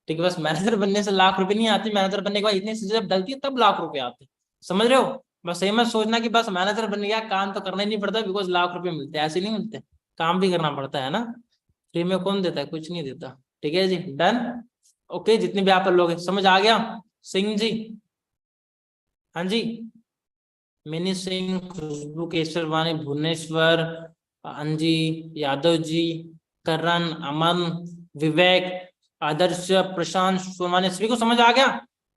S1: ठीक है, बस मैनेजर बनने से लाख रुपए नहीं आते, मैनेजर बनने के बाद इतनी चीजें जब डलती है तब लाख रुपए आते हैं। समझ रहे हो? बस ये मत सोचना कि बस मैनेजर बन गया, काम तो करना ही नहीं पड़ता बिकॉज लाख रुपए मिलते हैं, ऐसे नहीं मिलते, काम भी करना पड़ता है ना। फ्री में कौन देता है? कुछ नहीं देता। ठीक है जी, डन। ओके, जितने भी आप लोग हैं, समझ आ गया? सिंह जी, हाँ जी, मिनी सिंह, खुशबू, केसरवानी, भुवनेश्वर, अंजी, यादव जी, करण, अमन, विवेक, आदर्श, प्रशांत, सोमानी, सभी को समझ आ गया?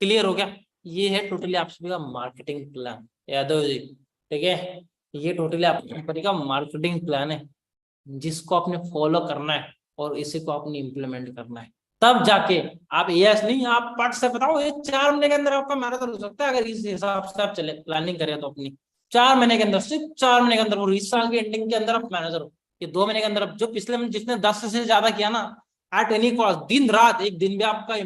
S1: क्लियर हो गया? ये है टोटली आप सभी का मार्केटिंग प्लान, यादव जी। ठीक है, ये टोटली आपकी कंपनी का मार्केटिंग प्लान है, जिसको आपने फॉलो करना है और इसी को आपने इम्प्लीमेंट करना है। तब जाके आप यस नहीं, आप पट से बताओ, ये 4 महीने के अंदर आपका मैराथन हो सकता है, अगर इस हिसाब से आप चले प्लानिंग करें तो अपनी 4 महीने के अंदर, सिर्फ 4 महीने के अंदर, और इस साल की एंडिंग के अंदर आप मैनेजर हो। ये 2 महीने के अंदर जो पिछले में जिसने 10 से ज्यादा किया ना, एट एनी कॉस्ट, दिन रात एक दिन भी आपका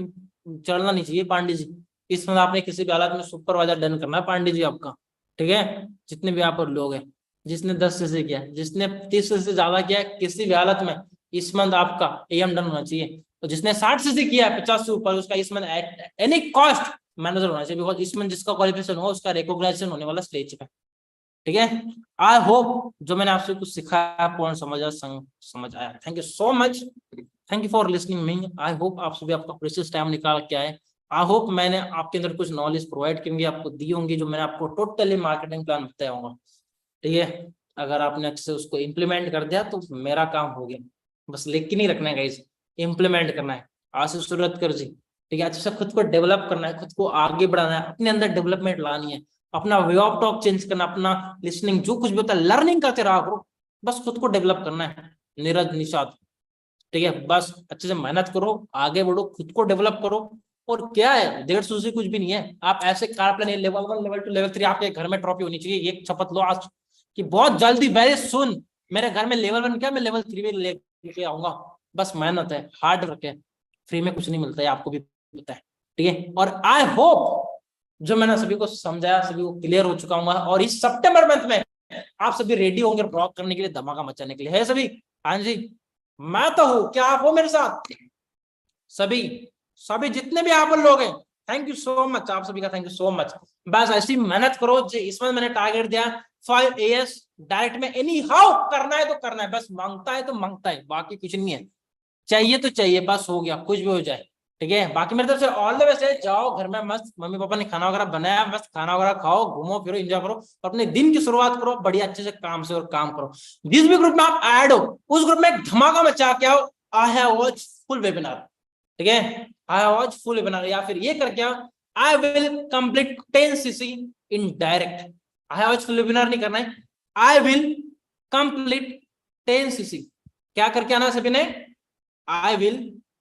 S1: चलना नहीं चाहिए पांडे जी। इसमें आपने किसी भी हालत में सुपरवाइजर डन करना है पांडे जी आपका। ठीक है, जितने भी आप लोग हैं, जिसने 10 से किया, जिसने 30 से ज्यादा किया, किसी भी हालत में इस मंथ आपका एम डन होना चाहिए। तो जिसने 60 से किया है, 50 से ऊपर, उसका इस month at any cost manager होना चाहिए, बिकॉज इस मंथ जिसका क्वालिफिकेशन हो उसका रिकॉग्नाइजेशन होने वाला स्टेज पे। ठीक है, आई होप जो मैंने आपसे कुछ सिखाया पूर्ण समझ आया। Thank you so much, thank you for listening me. I hope आप सभी आपका प्रेशियस टाइम निकाल के आए। आई होप मैंने आपके अंदर कुछ नॉलेज प्रोवाइड की होंगी, आपको दी होंगी, जो मैंने आपको टोटली मार्केटिंग प्लान बताया होगा। ठीक है, अगर आपने अच्छे से उसको इम्प्लीमेंट कर दिया तो मेरा काम हो गया। बस लिख के नहीं रखना है गाइस, इम्प्लीमेंट करना है। आशीष सूरतकर जी, ठीक है, अच्छे से खुद को डेवलप करना है, खुद को आगे बढ़ाना है, अपने अंदर डेवलपमेंट लानी है, अपना वे ऑफ टॉक चेंज करना, अपना लिसनिंग, जो कुछ भी होता है लर्निंग करते रहा करो, बस खुद को डेवलप करना है। नीरज निषाद, ठीक है, बस अच्छे से मेहनत करो, आगे बढ़ो, खुद को डेवलप करो। और क्या है, 150 से कुछ भी नहीं है। आप ऐसे car plan level 1, level 2, level 3 आपके घर में ट्रॉफी होनी चाहिए। एक शपथ लो आज कि बहुत जल्दी, वेरी सुन, मेरे घर में लेवल 1 क्या, मैं लेवल 3 में लेके आऊंगा। बस मेहनत है, हार्ड वर्क है, फ्री में कुछ नहीं मिलता है, आपको भी पता है। ठीक है, और आई होप जो मैंने सभी को समझाया, सभी को क्लियर हो चुका हूँ। और इस सितंबर मंथ में आप सभी रेडी होंगे रॉक करने के लिए, धमाका मचाने के लिए, है सभी? हाँ जी, मैं तो हूं, क्या आप हो मेरे साथ? सभी सभी जितने भी आप लोग हैं, थैंक यू सो मच, आप सभी का थैंक यू सो मच। बस ऐसी मेहनत करो, इसमें मैंने टारगेट दिया 5 AS डायरेक्ट में, एनी हाउ करना है तो करना है, बस मांगता है तो मांगता है, बाकी कुछ नहीं है। चाहिए तो चाहिए, बस हो गया, कुछ भी हो जाए। ठीक है, बाकी मेरी तरफ से ऑल द बेस्ट है। जाओ घर में मस्त, मम्मी पापा ने खाना वगैरह बनाया, मस्त खाना वगैरह खाओ, घूमो फिरो, एंजॉय करो, और अपने दिन की शुरुआत करो बढ़िया अच्छे से काम से, और काम करो। जिस भी ग्रुप में आप ऐड हो, उस ग्रुप में एक धमाका मचा के आओ, I have watch full webinar. ठीक है, I have watch full webinar, या फिर ये करके आओ, I will complete 10cc in direct. I have watch full webinar नहीं करना है, आई विल कंप्लीट 10cc। क्या करके आना सभी ने? I will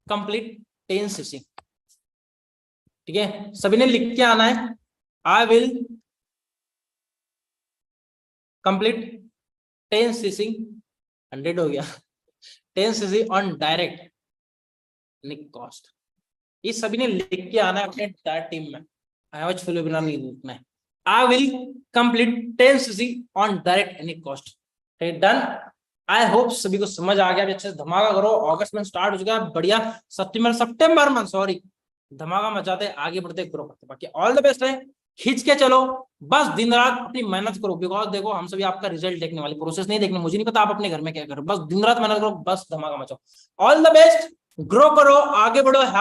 S1: complete 10cc। ठीक है, सभी ने लिख के आना है, आई विल कंप्लीट 10cc, 100 हो गया, 10cc ऑन डायरेक्ट कॉस्ट। ये सभी ने लिख के आना है अपने टीम में, आई फुल वेबिनार नहीं लिखना है। I will complete 10cc on direct any cost. Done. I hope सभी को समझ आ गया, अच्छे से धमाका करो। अगस्त में स्टार्ट हो चुका है, बढ़िया सितंबर मंथ सॉरी, धमाका मचाते आगे बढ़ते ग्रो करते। बाकी ऑल द बेस्ट है, खींच के चलो, बस दिन रात अपनी मेहनत करो, बिकॉज देखो हम सभी आपका रिजल्ट देखने वाले, प्रोसेस नहीं देखने। मुझे नहीं पता आप अपने घर में क्या करो, बस दिन रात मेहनत करो, बस धमाका मचाओ। ऑल द बेस्ट, ग्रो करो, आगे बढ़ो।